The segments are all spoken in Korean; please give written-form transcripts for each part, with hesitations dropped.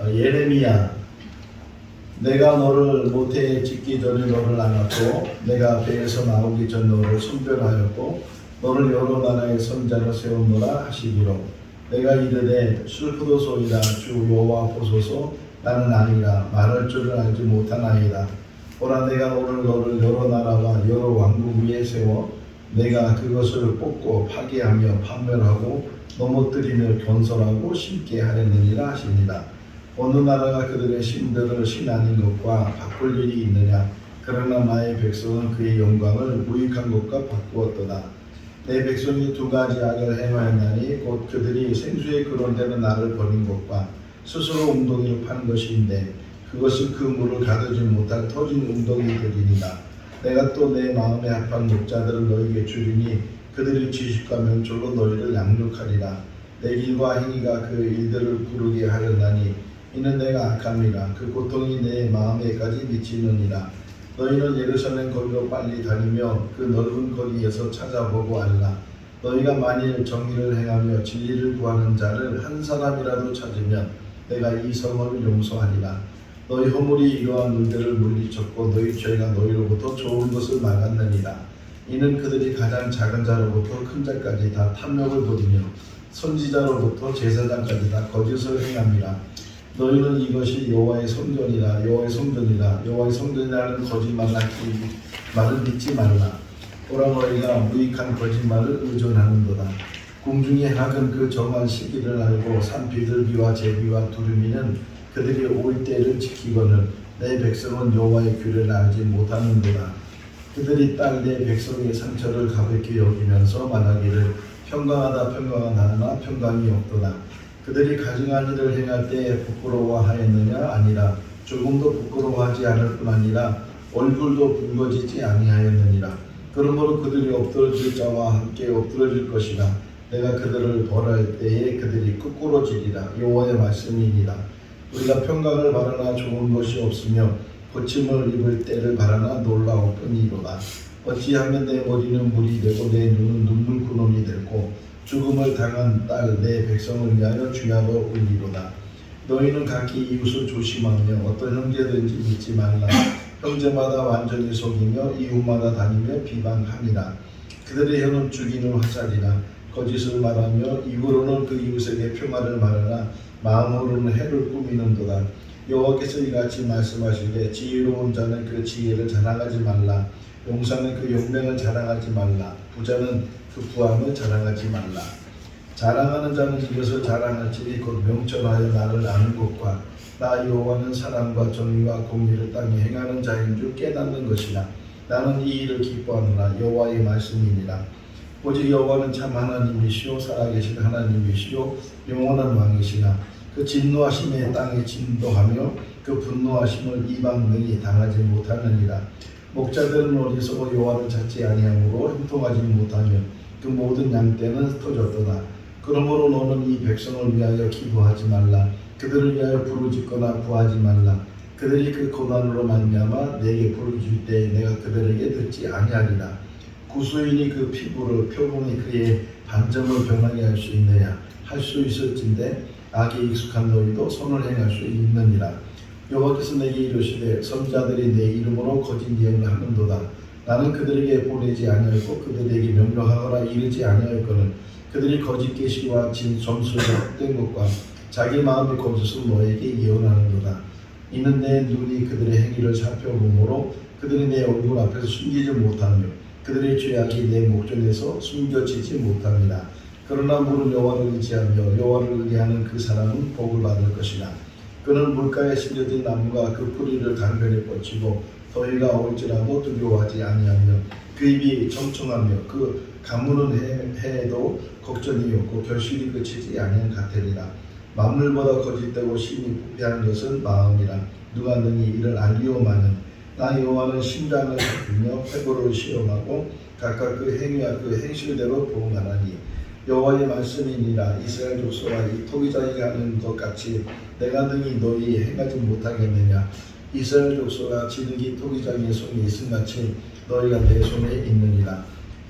예레미야, 내가 너를 모태에 짓기 전에 너를 알았고 내가 배에서 나오기 전 너를 선별하였고 너를 여러 나라의 선자로 세우노라 하시기로 내가 이르되 슬프도소이다 주 여호와 보소서 나는 아니라 말할 줄을 알지 못하나이다. 보라 내가 오늘 너를 여러 나라와 여러 왕국 위에 세워 내가 그것을 뽑고 파괴하며 판멸하고 넘어뜨리며 건설하고 심게 하려느니라 하십니다. 어느 나라가 그들의 신들을 신 아닌 것과 바꿀 일이 있느냐. 그러나 나의 백성은 그의 영광을 무익한 것과 바꾸었도다. 내 백성이 두 가지 악을 행하였나니 곧 그들이 생수에 거론되는 나를 버린 것과 스스로 웅덩이를 파는 것인데 그것은 그 물을 가두지 못할 터진 웅덩이들이니라. 내가 또 내 마음에 합한 목자들을 너에게 주리니 그들이 지식과 명철로 너희를 양육하리라. 내 길과 행위가 그 일들을 부르게 하였나니 이는 내가 악함이라. 그 고통이 내 마음에까지 미치느니라. 너희는 예루살렘 거리로 빨리 다니며 그 넓은 거리에서 찾아보고 알라. 너희가 만일 정의를 행하며 진리를 구하는 자를 한 사람이라도 찾으면 내가 이 성을 용서하리라. 너희 허물이 이러한 물들을 물리쳤고 너희 죄가 너희로부터 좋은 것을 막았느니라. 이는 그들이 가장 작은 자로부터 큰 자까지 다 탐욕을 부리며 선지자로부터 제사장까지 다 거짓을 행함이라. 너희는 이것이 여호와의 성전이라 여호와의 성전이라 여호와의 성전이라는 거짓말을 믿지 말라. 보라 너희가 무익한 거짓말을 의존하는도다. 공중의 학은 그 정한 시기를 알고 산 비둘기와 제비와 두루미는 그들이 올 때를 지키거늘 내 백성은 여호와의 규례를 알지 못하는도다. 그들이 딸 내 백성의 상처를 가볍게 여기면서 말하기를 평강하다 평강하다 하나 평강이 없도다. 그들이 가증한 일을 행할 때 부끄러워하였느냐. 아니라 조금도 부끄러워하지 않을 뿐 아니라 얼굴도 붉어지지 아니하였느니라. 그러므로 그들이 엎드러질 자와 함께 엎드러질 것이라. 내가 그들을 벌할 때에 그들이 끄꾸러지리라. 여호와의 말씀이니라. 우리가 평강을 바라나 좋은 것이 없으며 고침을 입을 때를 바라나 놀라울 뿐이로다. 어찌하면 내 머리는 물이 되고 내 눈은 눈물 구름이 되고 죽음을 당한 딸 내 백성을 위하여 중하러 울리로다. 너희는 각기 이웃을 조심하며 어떤 형제든지 믿지 말라. 형제마다 완전히 속이며 이웃마다 다니며 비방함이라. 그들의 혀는 죽이는 화살이라. 거짓을 말하며 입으로는 그 이웃에게 평화를 말하나 마음으로는 해를 꾸미는도다. 여호와께서 이같이 말씀하시되 지혜로운 자는 그 지혜를 자랑하지 말라. 용사는 그 용맹을 자랑하지 말라. 부자는 그 부함을 자랑하지 말라. 자랑하는 자는 이것을 자랑할지니 곧 명철하여 나를 아는 것과 나 여호와는 사랑과 정의와 공의를 땅에 행하는 자인 줄 깨닫는 것이라. 나는 이 일을 기뻐하노라. 여호와의 말씀이니라. 오직 여호와는 참 하나님이시오 살아계신 하나님이시오 영원한 왕이시나 그 진노하심에 땅에 진도하며 그 분노하심을 이방 능히 당하지 못하느니라. 목자들은 어디서 여호와를 찾지 아니하므로 형통하지 못하며 그 모든 양떼는 흩어졌도다. 그러므로 너는 이 백성을 위하여 기도하지 말라. 그들을 위하여 부르짖거나 구하지 말라. 그들이 그 고난으로 말미암아 내게 부르짖을 때 내가 그들에게 듣지 아니하리라. 구수인이 그 피부를 표범이 그의 반점을 변하게 할 수 있느냐. 할 수 있을진데 악에 익숙한 너희도 선을 행할 수 있느니라. 여호와께서 내게 이르시되 선자들이 내 이름으로 거짓 예언을 하는도다. 나는 그들에게 보내지 아니하였고 그들에게 명령하거나 이르지 아니하였거늘 그들이 거짓 계시와 점수에 헛된 것과 자기 마음의 거짓을 너에게 예언하는도다. 이는 내 눈이 그들의 행위를 살펴보므로 그들이 내 얼굴 앞에서 숨기지 못하며 그들의 죄악이 내 목전에서 숨겨지지 못합니다. 그러나 무릇 여호와를 의지하며 여호와를 의뢰하는 그 사람은 복을 받을 것이라. 그는 물가에 심겨진 나무가 그 뿌리를 강변에 뻗치고 더위가 올지라도 두려워하지 아니하며 그 입이 청청하며 그 가무는 해에도 걱정이 없고 결실이 그치지 아니한 같으리라. 만물보다 거짓되고 심히 부패한 것은 마음이라. 누가 능히 이를 알리오마는 나 여호와는 심장을 살피며 회고를 시험하고 각각 그 행위와 그 행실대로 보응하나니 여호와의 말씀이니라. 이스라엘 족속아 이 토기장이가 하는 것 같이 내가 능히 너희 행하지 못하겠느냐. 이스라엘 족속아 진흙이 토기장의 손에 있음같이 너희가 내 손에 있느니라.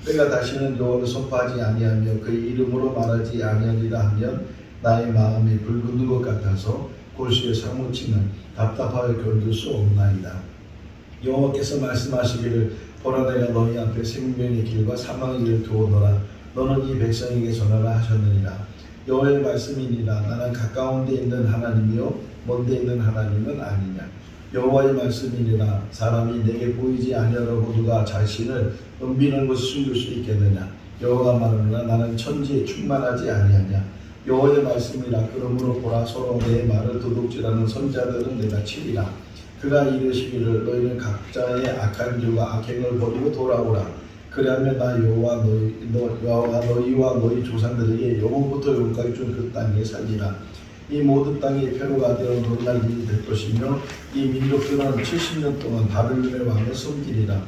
내가 다시는 여호와를 선포하지 아니하며 그의 이름으로 말하지 아니하리라 하면 나의 마음이 불붙는 것 같아서 골수에 사무치는 답답하게 견딜 수 없나이다. 여호와께서 말씀하시기를 보라 내가 너희 앞에 생명의 길과 사망의 길을 두었노라. 너는 이 백성에게 전하라 하셨느니라. 여호와의 말씀이니라. 나는 가까운 데 있는 하나님이요 먼 데 있는 하나님은 아니냐. 여호와의 말씀이니라. 사람이 내게 보이지 아니하려고 누가 자신을 은비는 곳에 숨길 수 있겠느냐. 여호와가 말하노라. 나는 천지에 충만하지 아니하냐. 여호와의 말씀이라. 그러므로 보라 서로 내 말을 도둑질하는 선자들은 내가 치리라. 그가 이르시기를 너희는 각자의 악한 길과 악행을 버리고 돌아오라. 그리하면 나 여호와가 너희와 너희 조상들에게 영원부터 영원까지 준 그 땅에 살리라. 이 모든 땅이 표로가 되어 놀랄 일이 될 것이며 이 민족들은 70년 동안 바벨론의 왕을 섬기리라.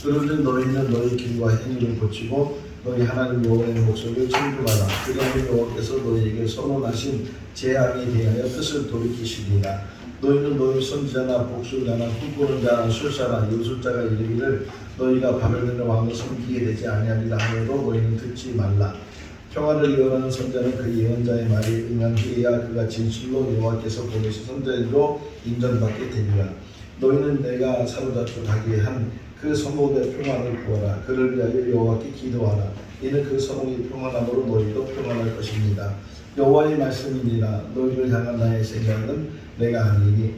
그러면 너희는 너희 길과 행위를 고치고 너희 하나님 여호와의 목소리를 청중하라. 그러면 여호와께서 너희에게 선언하신 재앙에 대하여 뜻을 돌이키시리라. 너희는 너희 선지자나 복술자나 꿈꾸는 자나 술사나 요술자가 이르기를 너희가 바벨론의 왕을 섬기게 되지 아니하리라 하여도 너희는 듣지 말라. 평화를 예언하는 선자는 그 예언자의 말이 응하기야 그가 진실로 여호와께서 보내신 선자로 인정받게 되리라. 너희는 내가 사로잡고 가게 한 그 성읍의 평안을 구하라. 그를 위하여 여호와께 기도하라. 이는 그 성읍이 평안함으로 너희도 평안할 것입니다. 여호와의 말씀이니라. 너희를 향한 나의 생각은 내가 아니니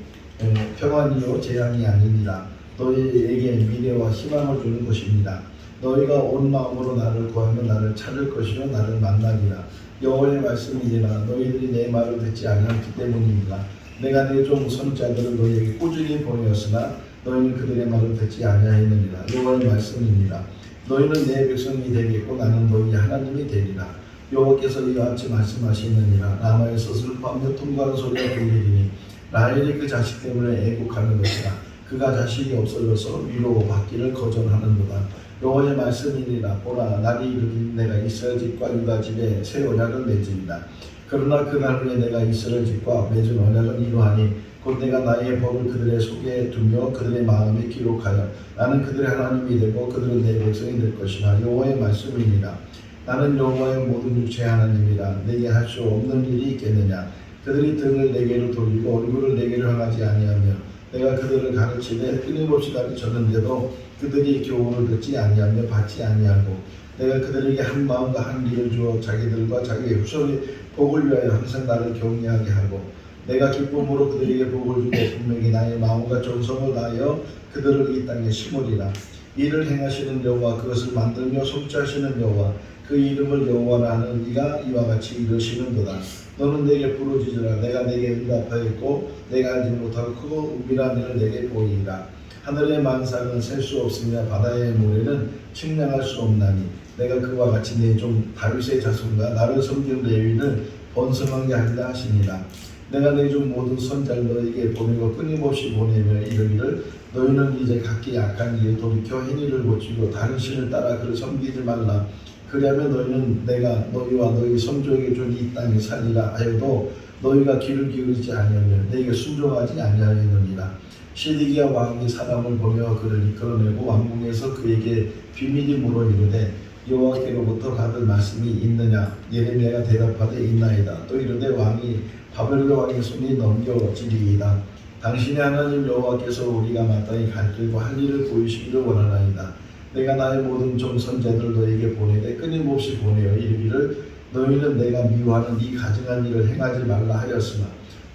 평안이요 재앙이 아니니라. 너희에게 미래와 희망을 주는 것입니다. 너희가 온 마음으로 나를 구하면 나를 찾을 것이요 나를 만나리라. 여호와의 말씀이니라. 너희들이 내 말을 듣지 아니하기 때문입니다. 내가 내 종 선지자들을 너희에게 꾸준히 보내었으나 너희는 그들의 말을 듣지 아니하였느니라. 여호와의 말씀이니라. 너희는 내 백성이 되겠고 나는 너희 하나님이 되리라. 여호와께서 이와 같이 말씀하시느니라. 라마에서 슬퍼하며 통과하는 소리가 들리리니 라헬이 그 자식 때문에 애곡하는 것이라. 그가 자식이 없어져서 위로받기를 거절하는도다. 여호와의 말씀이니라. 보라 날이 이르기는 내가 이스라엘 집과 유다 집에 새 언약을 맺으리라. 그러나 그날 후에 내가 이스라엘 집과 맺은 언약은 이러하니 곧 내가 나의 법을 그들의 속에 두며 그들의 마음에 기록하여 나는 그들의 하나님이 되고 그들은 내 백성이 될 것이라. 여호와의 말씀이니라. 나는 여호와의 모든 육체의 하나님이라. 내게 할 수 없는 일이 있겠느냐. 그들이 등을 내게로 돌리고 얼굴을 내게로 향하지 아니하며 내가 그들을 가르치되 끊임없이 가르쳤는데도 그들이 교훈을 듣지 아니하며 받지 아니하고 내가 그들에게 한 마음과 한 길을 주어 자기들과 자기의 후손의 복을 위하여 항상 나를 경외하게 하고 내가 기쁨으로 그들에게 복을 주고 분명히 나의 마음과 정성을 다하여 그들을 이 땅에 심으리라. 이를 행하시는 여호와 그것을 만들며 성취하시는 여호와 그 이름을 여호와라 하는 이가 이와 같이 이르시는도다. 너는 내게 부르짖으라. 내가 내게 응답하였고 내가 알지 못하고 크고 은밀한 일을 내게 보이리라. 하늘의 만상은 셀 수 없으며 바다의 모래는 측량할 수 없나니 내가 그와 같이 내 종 다윗의 자손과 나를 섬기는 레위인을 번성하게 하리라 하시니라. 내가 내 종 모든 선자를 너에게 보내고 끊임없이 보내며 이르기를 너희는 이제 각기 악한 일에 돌이켜 행위를 고치고 다른 신을 따라 그를 섬기지 말라. 그리하면 너희는 내가 너희와 너희 선조에게 준 이 땅에 살리라 하여도 너희가 귀를 기울이지 아니하며 내게 순종하지 아니하였느니라. 시드기야 왕이 사람을 보내어 그를 이끌어내고 왕궁에서 그에게 비밀이 물어 이르되 여호와께로부터 받을 말씀이 있느냐. 예레미야가 대답하되 있나이다. 또 이르되 왕이 바벨론 왕의 손이 넘겨지리이다. 당신의 하나님 여호와께서 우리가 마땅히 갈 길과 할 일을 보이시기를 원하나이다. 내가 나의 모든 종 선자들을 너에게 보내되 끊임없이 보내어 이르기를 너희는 내가 미워하는 이 가증한 일을 행하지 말라 하였으나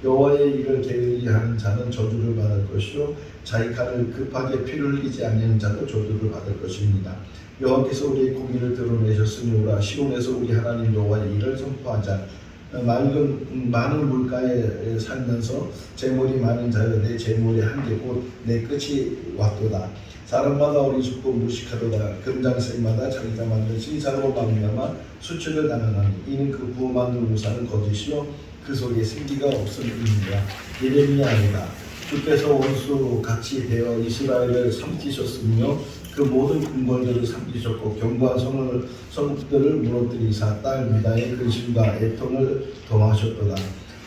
여호와의 일을 게으리하는 자는 저주를 받을 것이요 자기 칼을 급하게 피를 흘리지 않는 자도 저주를 받을 것입니다. 여호와께서 우리의 공의를 드러내셨으니 오라 시온에서 우리 하나님 여호와의 일을 선포하자. 많은 물가에 살면서 재물이 많은 자여 내 재물의 한계 곧 내 끝이 왔도다. 사람마다 어리숙고 무식하도다. 금장색마다 자기가 만든 신사로 말미암아 수출을 당하나니 이는 그 부어 만든 우상은 거짓이요 그 속에 생기가 없음이니라. 예레미야니라. 주께서 원수 같이 되어 이스라엘을 삼키셨으며 그 모든 궁궐들을 삼키셨고 견고한 성읍들을 무너뜨리사 땅 위다의 근심과 애통을 더하셨도다.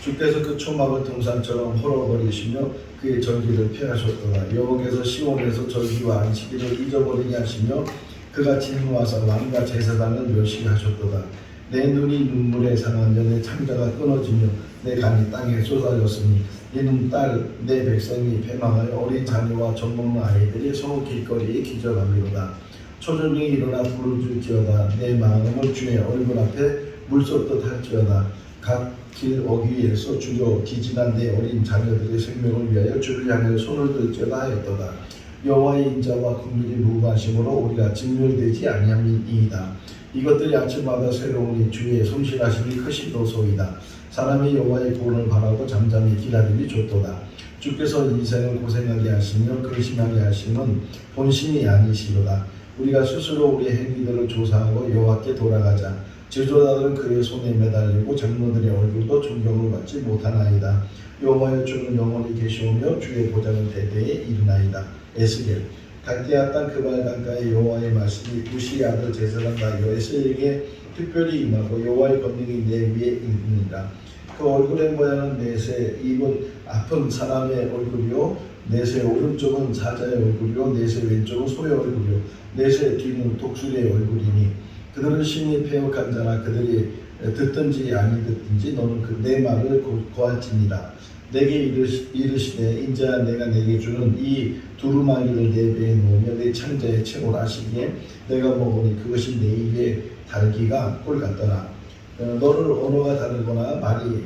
주께서 그 초막을 등산처럼 헐어버리시며 그의 절기를 폐하셨도다. 여호와께서 시온에서 절기와 안식일을 잊어버리게 하시며 그가 진노하사 왕과 제사장을 멸시하셨도다. 내 눈이 눈물에 상하며 내 창자가 끊어지며 내 간이 땅에 쏟아졌으니 이는 딸 내 백성이 패망하여 어린 자녀와 젖먹는 아이들이 서로 길거리에 기절하리로다. 초전중에 일어나 부르짖지어다. 내 마음을 주의 얼굴 앞에 물쏟듯 할지어다. 각 길 어귀에서 주여 기진한 내 어린 자녀들의 생명을 위하여 주를 향하여 손을 들지어다 하였도다. 여호와의 인자와 긍휼이 무궁하심으로 우리가 진멸되지 아니함이니이다. 이것들이 아침마다 새로우니 주의 성실하심이 크시도소이다. 사람이 여호와의 구원을 바라고 잠잠히 기다림이 좋도다. 주께서 인생을 고생하게 하시며 근심하게 하심은 본심이 아니시로다. 우리가 스스로 우리의 행위들을 조사하고 여호와께 돌아가자. 지도자들은 그의 손에 매달리고 장로들의 얼굴도 존경을 받지 못하나이다. 여호와의 주는 영원히 계시오며 주의 보좌는 대대에 이르나이다. 에스겔. 갈대아 땅 그발 강가에 여호와의 말씀이 부시 아들 제사장과 여에스에게 특별히 임하고 여호와의 권능이 내 위에 있느니라. 그 얼굴의 모양은 넷의 입은 아픈 사람의 얼굴이요 넷의 오른쪽은 사자의 얼굴이요 넷의 왼쪽은 소의 얼굴이요 넷의 뒤는 독수리의 얼굴이니 그들은 심히 패역한 자나 그들이 듣든지 아니 듣든지 너는 내 말을 고할지니라. 내게 이르시되 인자야 내가 내게 주는 이 두루마기를 내 배에 놓으며 내 창자에 채우라 하시기에 내가 먹으니 그것이 내 입에 달기가 꿀 같더라. 너를 언어가 다르거나 말이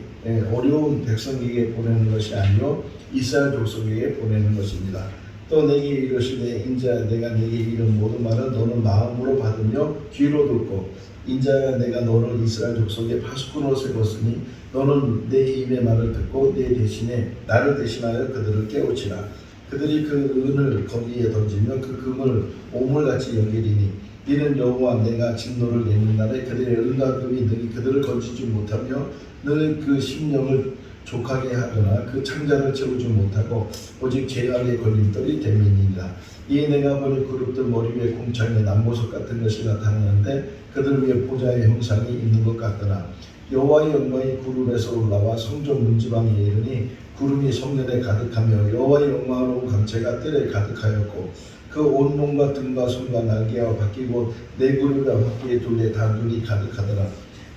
어려운 백성에게 보내는 것이 아니요 이스라엘 족속에게 보내는 것입니다. 또 내게 이르시되 인자야 내가 내게 이른 모든 말은 너는 마음으로 받으며 귀로 듣고 인자야 내가 너를 이스라엘 족속의 파수꾼으로 세웠으니 너는 내 입의 말을 듣고 내 대신에 나를 대신하여 그들을 깨우치라. 그들이 그 은을 거기에 던지며 그 금을 오물같이 여기리니 이는 여호와 내가 진노를 내는 날에 그들의 은과 금이 능히 그들을 건지지 못하며 늘 그 심령을 족하게 하거나 그 창자를 채우지 못하고 오직 죄악의 걸림돌이 됨이니라. 이에 내가 보니 그룹들 머리 위에 궁창에 남보석 같은 것이 나타나는데 그들 위에 보좌의 형상이 있는 것 같더라. 여호와의 영광이 구름에서 올라와 성전 문지방에 이르니 구름이 성전에 가득하며 여호와의 영광으로 강체가 뜰에 가득하였고 그 온몸과 등과 손과 날개와 바퀴 곧 네 그룹과 바퀴의 둘레 다 눈이 가득하더라.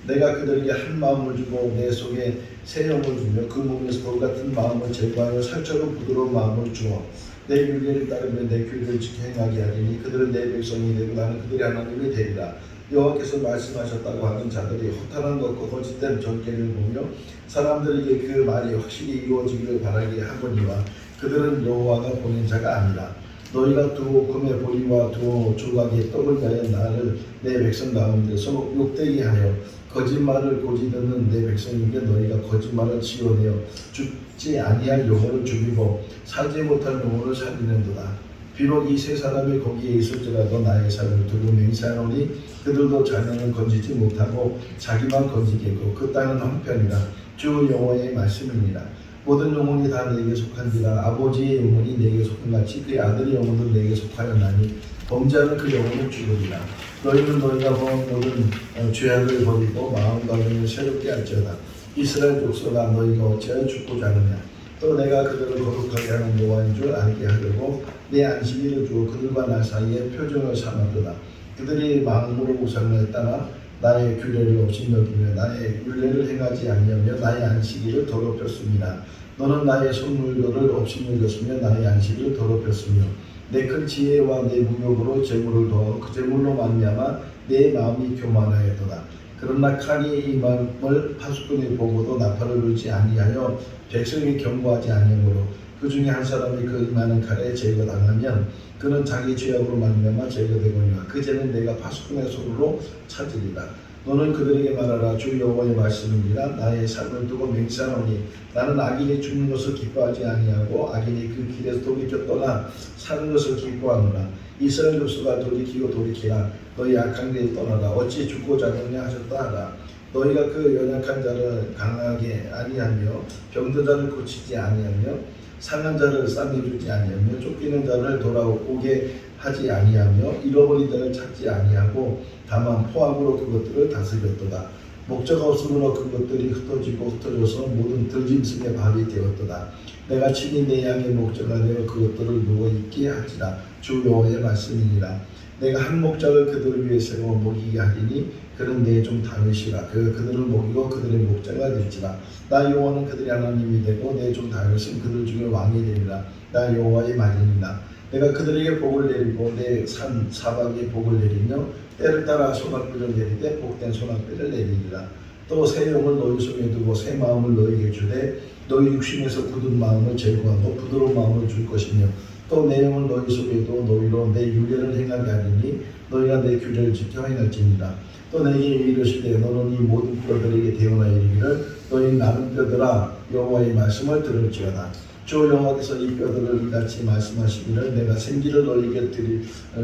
내가 그들에게 한 마음을 주고 내 속에 새 영을 주며 그 몸에서 돌같은 마음을 제거하여 살처럼 부드러운 마음을 주어 내 율례를 따르며 내 규례를 지켜 행하게 하리니 그들은 내 백성이 되고 나는 그들의 하나님이 되리라. 여호와께서 말씀하셨다고 하는 자들이 허탄한 것과 거짓된 전개를 보며 사람들에게 그 말이 확실히 이루어지기를 바라게 하거니와 그들은 여호와가 보낸 자가 아니라. 너희가 두어 금의 보리와 두어 조각의 떡을 위하여 나를 내 백성 가운데서 욕되게 하여 거짓말을 고지 듣는 내 백성에게 너희가 거짓말을 지어내어 죽지 아니할 영혼을 죽이고 살지 못할 영혼을 살리는도다. 비록 이 세 사람이 거기에 있을지라도 나의 살을 두고 맹세하노니 그들도 자녀는 건지지 못하고 자기만 건지겠고 그 땅은 황폐하니라. 주 여호와의 말씀이니라. 모든 영혼이 다 내게 속한지라. 아버지의 영혼이 내게 속한같이 그의 아들의 영혼도 내게 속하였나니 범죄하는 그 영혼을 죽으리라. 너희는 너희가 범한 모든 죄악을 버리고 마음과 눈을 새롭게 할지어다. 이스라엘 족속아 너희가 어찌하여 죽고자 하느냐. 또 내가 그들을 거룩하게 하는 여호와인 줄 알게 하려고 내 안식일을 주어 그들과 나 사이에 표정을 삼았도다. 그들이 마음으로 우상을 따라 나의 규례를 업신여기며 나의 율례를 행하지 아니하며 나의 안식일을 더럽혔습니다. 너는 나의 성물들을 업신여겼으며 나의 안식일을 더럽혔으며 내 큰 지혜와 내 무력으로 재물을 더하고 그 재물로 말미암아 내 마음이 교만하였도다. 그러나 칼이 임함을 파수꾼이 보고도 나팔을 불지 아니하여 백성이 경고하지 아니하므로 그 중에 한 사람이 그 임하는 칼에 제거당하면 그는 자기 죄악으로 말미암아 제거되거니와 그 죄는 내가 파수꾼의 손으로 찾으리라. 너는 그들에게 말하라. 주 여호와의 말씀이니라. 나의 삶을 두고 맹세하노니 나는 악인이 죽는 것을 기뻐하지 아니하고 악인이 그 길에서 돌이켜 떠나 사는 것을 기뻐하노라. 이스라엘 족속아 돌이키고 돌이키라. 너희 악한 길을 떠나라. 어찌 죽고자 하느냐 하셨다 하라. 너희가 그 연약한 자를 강하게 아니하며 병든 자를 고치지 아니하며 상한 자를 싸매주지 아니하며 쫓기는 자를 돌아오게 하지 아니하며 잃어버린 자를 찾지 아니하고 다만 포악으로 그것들을 다스렸도다. 목자가 없으므로 그것들이 흩어지고 흩어져서 모든 들짐승의 밥이 되었도다. 내가 친히 내 양의 목자가 되어 그것들을 누워 있게 하지라. 주 여호와의 말씀이니라. 내가 한 목자를 그들을 위해 세워 먹이게 하리니 그는 내 종 다윗이라. 그들을 먹이고 그들의 목자가 될지라. 나 여호와는 그들의 하나님이 되고 내 종 다윗은 그들 중에 왕이 되리라. 나 여호와의 말이니라. 내가 그들에게 복을 내리고 내 산 사방에 복을 내리며 때를 따라 소낙비를 내리되 복된 소낙비를 내리리라. 또 새 영을 너희 속에 두고 새 마음을 너희에게 주되 너희 육신에서 굳은 마음을 제거하고 부드러운 마음을 줄 것이며 또 내 영을 너희 속에 두어 너희로 내 윤례를 행하게 하리니 너희가 내 규례를 지켜 행할지니라. 또 내게 이르시되 너는 이 모든 뼈들에게 대언하 이르기를 너희 나는 뼈들아 여호와의 말씀을 들을지어다. 주 여호와께서 이 뼈들을 이같이 말씀하시기를 내가 생기를 너희에게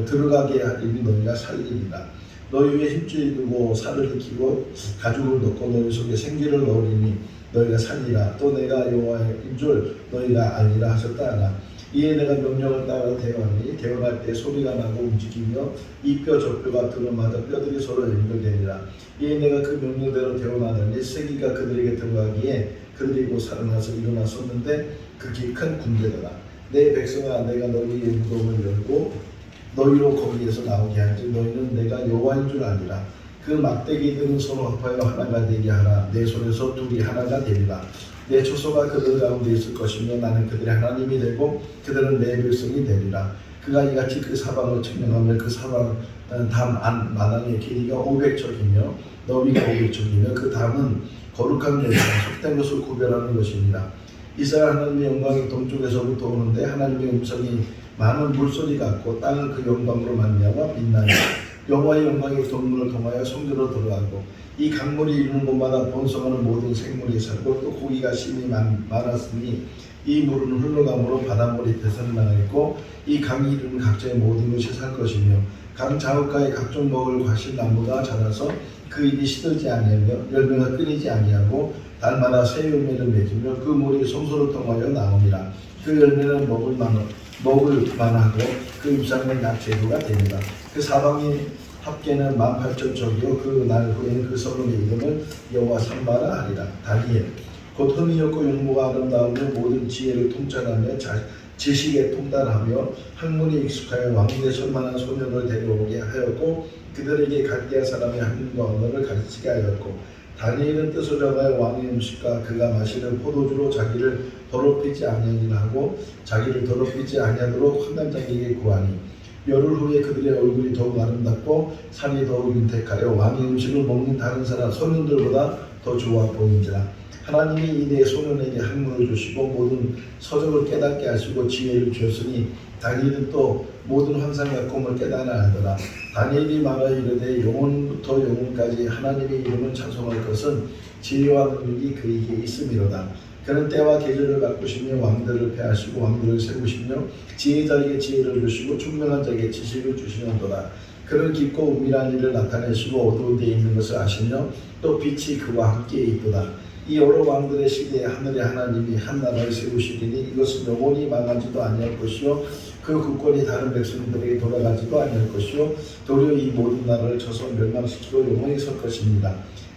들어가게 하리니 너희가 살리리라. 너희 위에 힘줄이 두고 살을 익히고 가죽을 넣고 너희 속에 생기를 넣으리니 너희가 살리라. 또 내가 여호와인 줄 너희가 알리라 하셨다 하라. 이에 내가 명령을 따라 대언하니 대언할 때 소리가 나고 움직이며 이 뼈 저 뼈가 들어맞아 뼈들이 서로 연결되리라. 이에 내가 그 명령대로 대언하더니 생기가 그들에게 들어가기에 그들이 곧 살아나서 일어나 섰는데 극히 큰 군대더라. 내 백성아 내가 너희의 무덤을 열고 너희로 거기에서 나오게 하지 너희는 내가 여호와인 줄 아니라. 그 막대기들은 서로 합하여 하나가 되게 하라. 내 손에서 둘이 하나가 되리라. 내 초소가 그들 가운데 있을 것이며 나는 그들의 하나님이 되고 그들은 내 백성이 되리라. 그가 이같이 그 사방을 측량하며 그 사방 담 마당의 길이가 500척이며 너비가 500척이며 그 담은 거룩한 것이라 속된 것을 구별하는 것입니다. 이스라엘 하나님의 영광이 동쪽에서부터 오는데 하나님의 음성이 많은 물소리 같고 땅은 그 영광으로 말미암아 빛나니 여호와의 영광이 동문을 통하여 성전으로 들어가고 이 강물이 이르는 곳마다 번성하는 모든 생물이 살고 또 고기가 심히 많았으니 이 물은 흘러감으로 바닷물이 배설나겠고 이 강이 이르는 각자의 모든 것이 살 것이며 강 자욱가에 각종 먹을 과실나무가 자라서 그 잎이 시들지 아니하며 열매가 끊이지 아니하고 달마다 새 열매를 맺으며 그 물이 성소를 통하여 나옵니다. 그 열매는 먹을 만하고 그 잎사귀는 약재료가 됩니다. 그 사방의 합계는 18,000척이요 그 날 후에는 그 성읍의 이름을 여호와 삼바라 하리라. 다니엘 곧 흠이 없고 용모가 아름다우며 모든 지혜를 통찰하며 지식에 통달하며 학문에 익숙하여 왕국에 설만한 소년을 데려오게 하였고 그들에게 갈대아 사람의 학문과 언어를 가르치게 하였고 다니엘은 뜻을 정하여 왕의 음식과 그가 마시는 포도주로 자기를 더럽히지 아니하니라 하고 자기를 더럽히지 아니하도록 환관장에게 구하니 열흘 후에 그들의 얼굴이 더욱 아름답고 살이 더욱 윤택하여 왕의 음식을 먹는 다른 사람 소년들보다 더 좋아 보인지라. 하나님이 이내 소년에게 학문을 주시고 모든 서적을 깨닫게 하시고 지혜를 주셨으니 다니엘은 또 모든 환상과 꿈을 깨달아 알더라. 다니엘이 말하여 이르되 영혼부터 영혼까지 하나님의 이름을 찬송할 것은 지혜와 능력이 그에게 있음이로다. 그는 때와 계절을 바꾸시며 왕들을 패하시고 왕들을 세우시며 지혜자에게 지혜를 주시고 총명한 자에게 지식을 주시는도다. 그는 깊고 은밀한 일을 나타내시고 어두운 데에 있는 것을 아시며 또 빛이 그와 함께 있도다. 이 여러 왕들의 시대에 하늘의 하나님이 한 나라를 세우시리니 이것은 영원히 망하지도 아니할 것이요 그 국권이 다른 백성들에게 돌아가지도 아니할 것이요 도리어 이 모든 나라를 쳐서 멸망시키고 영원히 설 것입니다.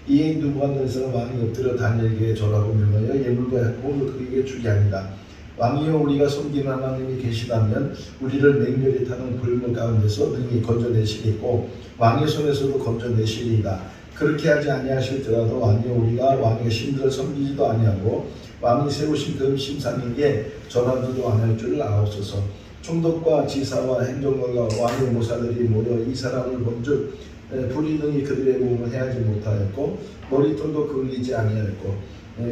이에 느부갓네살 왕이 엎드려 다니엘에게 절하고 명하여 예물과 향품을 그에게 주게 합니다. 왕이여 우리가 섬기는 하나님이 계시다면 우리를 맹렬히 타는 불물 가운데서 능히 건져내시겠고 왕의 손에서도 건져내시리이다. 그렇게 하지 아니하실지라도 왕이여 우리가 왕의 신들을 섬기지도 아니하고 왕이 세우신 그 심상에게 절하지도 않을 줄 아옵소서. 총독과 지사와 행정관과 왕의 모사들이 모여 이 사람을 본즉 불이 등이 그들의 몸을 해하지 못하였고 머리털도 그을리지 아니하였고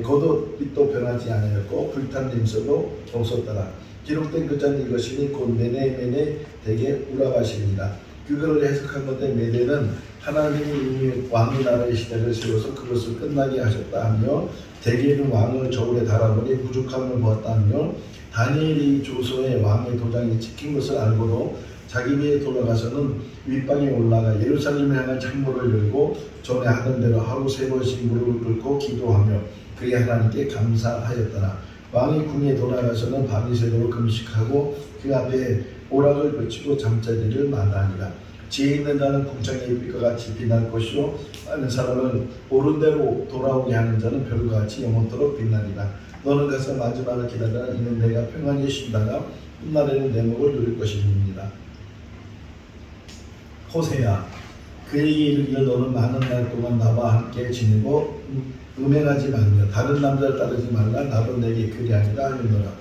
겉옷빛도 변하지 아니하였고 불탄 냄새도 없었더라. 기록된 그 자는 이것이니 곧 메네 대개 우라바시니라. 그거를 해석한 건데 메네는 하나님이 이미 왕의 나라의 시대를 세워서 그것을 끝나게 하셨다 하며 대개는 왕을 저울에 달아보니 부족함을 보았다 하며 다니엘이 조서에 왕의 도장이 찍힌 것을 알고도 자기 배에 돌아가서는 윗방에 올라가 예루살렘을 향한 창문을 열고 전에 하던 대로 하루 3번씩 무릎을 꿇고 기도하며 그의 하나님께 감사하였더라. 왕이 궁에 돌아가서는 밤이 새도록 금식하고 그 앞에 오락을 그치고 잠자리를 마다하니라. 지혜 있는 자는 궁창의 빛과 같이 빛날 것이요 많은 사람을 옳은 대로 돌아오게 하는 자는 별과 같이 영원토록 빛나리라. 너는 가서 마지막을 기다리라. 이는 내가 평안히 쉰다가 훗날에는 내 목을 누릴 것입니다. 호세야, 그에게 이르기를 너는 많은 날 동안 나와 함께 지내고 음행하지 말며 다른 남자를 따르지 말라. 나도 내게 그리하리라 하였노라.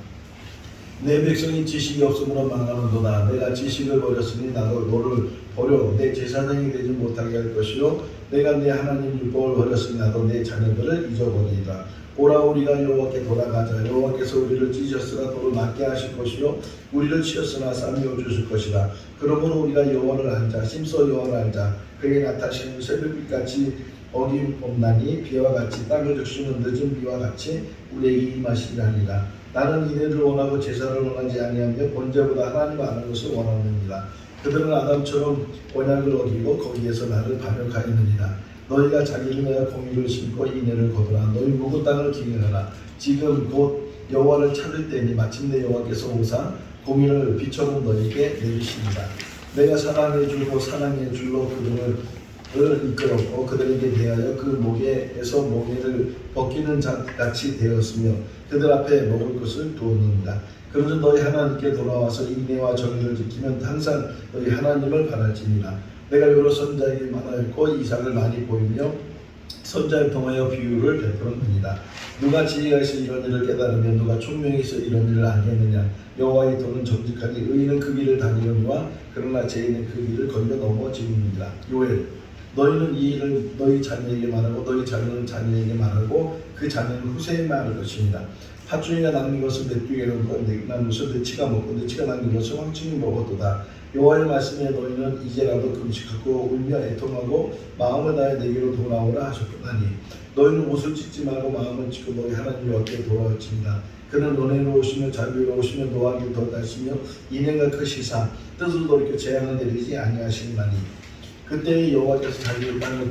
내 백성이 지식이 없으므로 망하는도다. 내가 지식을 버렸으니 나도 너를 버려 내 제사장이 되지 못하게 할 것이요 내가 내 하나님 율법을 버렸으니 나도 내 자녀들을 잊어버리리라. 오라, 우리가 여호와께 돌아가자. 여호와께서 우리를 찢으셨으나 도로 낫게 하실 것이요 우리를 치었으나 싸매어 주실 것이라. 그러므로 우리가 여호와를 알자. 심서 여호와를 알자. 그의 나타심은 새벽빛같이 어김없나니 비와 같이 땅을 적시는 늦은 비와 같이 우리에게 임하시리라. 나는 이내를 원하고 제사를 원하지 아니하며 번제보다 하나님을 아는 것을 원하느니라. 그들은 아담처럼 언약을 어기고 거기에서 나를 반역하였느니라. 너희가 자기를 공의를 심고 인애를 거두라. 너희 묵은 땅을 기행하라. 지금 곧 여호와를 찾을 때니 마침내 여호와께서 오사 공의를 빛처럼 너희에게 내리시리라. 내가 사랑해 주고 사랑의 줄로 그들을 이끌었고 그들에게 대하여 그 목에서 멍에를 벗기는 자같이 되었으며 그들 앞에 먹을 것을 두었느니라. 그러므로 너희 하나님께 돌아와서 인애와 정의를 지키면 항상 너희 하나님을 바랄지니라. 내가 여러 선자에게 말하였고 이상을 많이 보이며 선자를 통하여 비유를 베풀었느니라. 누가 지혜가 있어 이런 일을 깨달으며 누가 총명이 있어 이런 일을 알겠느냐. 여호와의 도는 정직하니 의인은 그 길을 다니려니와 그러나 죄인은 그 길을 걸려 넘어지느니라. 요엘, 너희는 이 일을 너희 자녀에게 말하고 너희 자녀는 자녀에게 말하고 그 자녀는 후세에 말할 것입니다. 팥중이가 남긴 것을 넷중에 넣고 남긴 것을 너치가 먹고 너치가 남긴 것을 황충이 먹었도다. 여호와의 말씀에 너희는 이제라도 금식하고 울며 애통하고 마음을 다해 내게로 돌아오라 하셨더니 너희는 옷을 찢지 말고 마음을 찢고 너희 하나님 여호와께 돌아올지니라. 그는 은혜로우시며 자비로우시며 노하기를 더하시며 인애가 크시사 뜻을 돌이켜 재앙을 내리지 아니하시나니 그때 여호와께서 자기의 땅을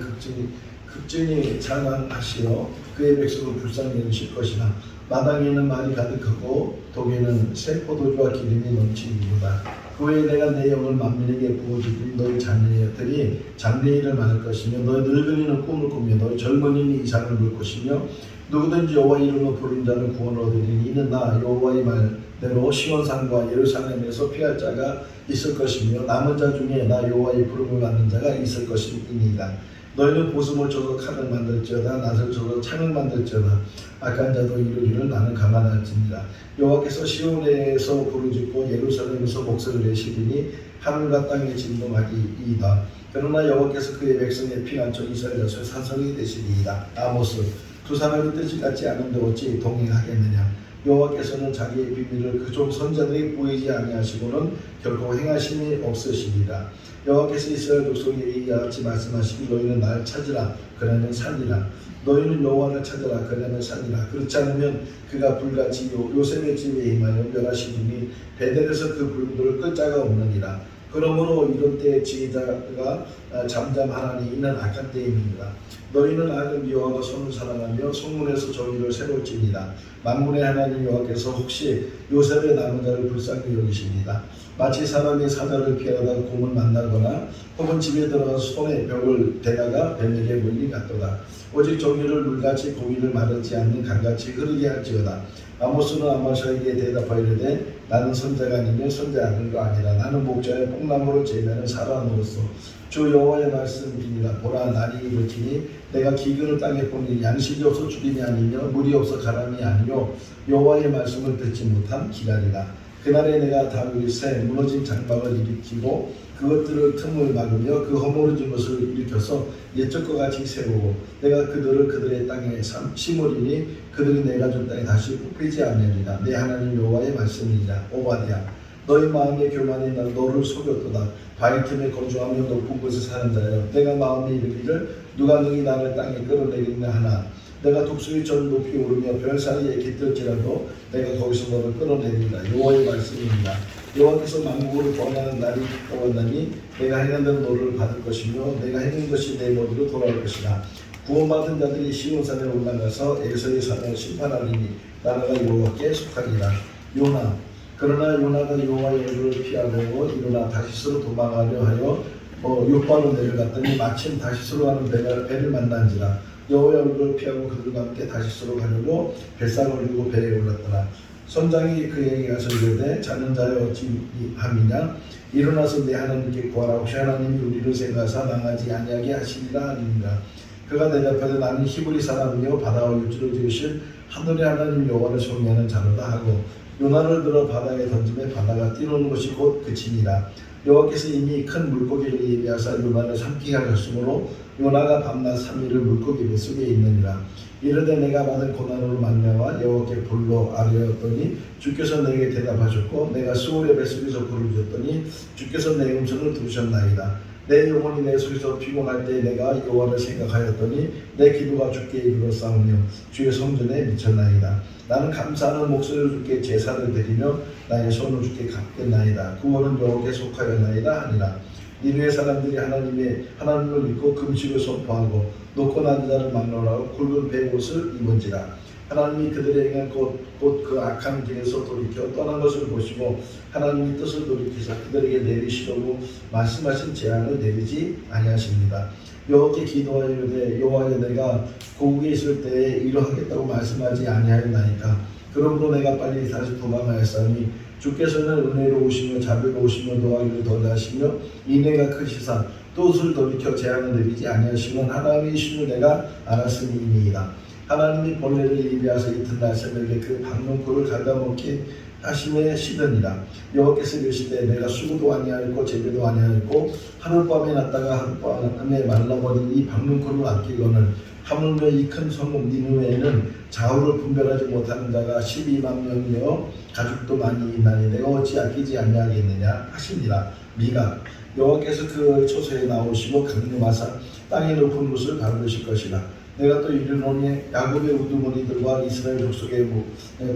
극진히 장악하시어 그의 백성을 불쌍히 여기실 것이나 마당에는 말이 가득하고 독에는 새 포도주와 기름이 넘치리로다. 그 후에 내가 내 영을 만민에게 부어주니 너희 자녀들이 장래일을 말할 것이며 너희 늙은이는 꿈을 꾸며 너희 젊은이는 이상을 물 것이며 누구든지 여호와 이름으로 부른 자는 구원을 얻으리니 이는 나 여호와의 말대로 시온산과 예루살렘에서 피할 자가 있을 것이며 남은 자 중에 나 여호와의 부름을 받는 자가 있을 것이니이다. 너희는 보습을 쳐서 칼을 만들지어다 낫을 쳐서 창을 만들지어다 악한 자도 이루기를 나는 감안할지니라. 여호와께서 시온에서 부르짖고 예루살렘에서 목소리를 내시리니 하늘과 땅이 진동하리이다. 그러나 여호와께서 그의 백성의 피난처 이스라엘 자손의 산성이 되시리이다. 아모스, 두 사람이 뜻이 같지 않은데 어찌 동행하겠느냐. 여호와께서는 자기의 비밀을 그종 선자들이 보이지 아니하시고는 결코 행하심이 없으시리라. 여호와께서 이스라엘 족속에게 이와 같이 말씀하시기 너희는 나를 찾으라 그러면 살리라. 너희는 여호와를 찾으라 그러면 살리라. 그렇지 않으면 그가 불같이 요셉의 집에 임하여 멸하시리니 베델에서 그 불들을 끌 자가 없느니라. 그러므로 이런 때에 지혜자가 잠잠하나니 이는 악한 때임이니라. 너희는 악을 미워하고 선을 사랑하며 성문에서 정의를 세울지니라. 만군의 하나님 여호와께서 혹시 요셉의 남은 자를 불쌍히 여기십니다. 마치 사람이 사자를 피하다가 곰을 만나거나 혹은 집에 들어가서 손에 벽을 대다가 뱀에게 물리 같도다. 오직 정의를 물같이 공의를 마르지 않는 강같이 흐르게 할지어다. 아모스는 아마샤에게 대답하여 이르되 나는 선자가 아니며 선자 아들도 아니라 나는 목자의 뽕나무로 재매는 사람으로서 주 여호와의 말씀이니라. 보라, 날이 이르기니 내가 기근을 땅에 보니 양식이 없어 죽임이 아니며 물이 없어 가람이 아니요 여호와의 말씀을 듣지 못한 기다리라. 그날에 내가 다윗의 새 무너진 장막을 일으키고 그것들을 틈을 막으며 그 허물어진 것을 일으켜서 옛적과 같이 세우고 내가 그들을 그들의 땅에 심으리니 그들이 내가 준 땅에 다시 뽑히지 않으리라. 내 하나님 여호와의 말씀이니라. 오바댜, 너희 마음의 교만이 너를 속였도다. 바위 틈에 거주하며 높은 곳에 사는 자여, 내가 마음에 이르기를 누가 능히 나를 땅에 끌어내리냐 하나 내가 독수리 전 높이 오르며 별 사이에 깃들지라도 내가 거기서 너를 끌어내리라. 여호와의 말씀입니다. 여호와께서 만국을 구원하는 날이 가까웠나니 내가 행한 대로 너를 받을 것이며 내가 행한 것이 내 머리로 돌아올 것이라. 구원받은 자들이 시온산에 올라가서 에서의 산을 심판하리니 나라가 여호와께 속하리라. 요나, 그러나 요나가 여호와의 얼굴을 피하려고 일어나 다시스로 도망하려 하여 요바로 내려갔더니 마침 다시스로 가는 배를 만난지라. 여호와의 얼굴을 피하고 그들과 함께 다시스로 가려고 뱃삭을 들고 배에 올랐더라. 선장이 그에게 가서 이르되 자는 자여 어찌함이냐 일어나서 내 하나님께 구하라 혹시 하나님이 우리를 생각하사 망하지 아니하게 하시리라 하니라. 그가 대답하되 나는 히브리 사람이요 바다와 육지를 지으신 하늘의 하나님 여호와를 소리하는 자로다 하고 요나를 들어 바다에 던짐에 바다가 뛰노는 것이 곧 그치니라. 여호와께서 이미 큰 물고기를 예비하사 요나를 삼키게 하셨으므로 요나가 밤낮 3일을 물고기 뱃속에 있느니라. 이르되 내가 받은 고난으로 말미암아 여호와께 불러 아뢰었더니 주께서 내게 대답하셨고 내가 수월의 뱃속에서 부르짖었더니 주께서 내 음성을 들으셨나이다. 내 영혼이 내 속에서 피곤할 때 내가 여호와를 생각하였더니 내 기도가 주께 이르렀사오며 주의 성전에 미쳤나이다. 나는 감사하는 목소리로 주께 제사를 드리며 나의 손을 주께 갚겠나이다. 구원은 여호와께 속하였나이다 하니라. 니느웨 사람들이 하나님을 믿고 금식을 선포하고 높고 낮은 자를 막론하고 굵은 베옷을 입은지라. 하나님이 그들의 행한 곧 그 악한 길에서 돌이켜 떠난 것을 보시고 하나님의 뜻을 돌이키사 그들에게 내리시려고 말씀하신 재앙을 내리지 아니하십니다. 여호와께 기도하여 이르되 여호와여 내가 고국에 있을 때에 이러하겠다고 말씀하지 아니하였나이까. 그러므로 내가 빨리 다시 도망하였사니 주께서는 은혜로우시며 자비로우시며 노하기를 더하시며 인애가 크시사 뜻을 돌이켜 재앙을 내리지 아니하시면 하나님이심을 내가 알았으니이다. 하나님이 벌레를 예비하사 이튿날 새벽에 그 박농쿨을 갉아먹게 하심에 시드니라. 여호와께서 이르시되 내가 수고도 아니하였고 재배도 아니하였고 하룻밤에 났다가 하룻밤에 말라버린 이 박농쿨을 아끼거늘 하물며 이 큰 성읍 니느웨에는 좌우를 분별하지 못하는 자가 12만 명이여 가죽도 많이 있나니 내가 어찌 아끼지 아니하겠느냐 하시니라. 미가 여호와께서 그 초소에 나오시고 강림하사 땅의 높은 곳을 밟으실 것이라. 내가 또 이르노니 야곱의 우두머니들과 이스라엘 족속의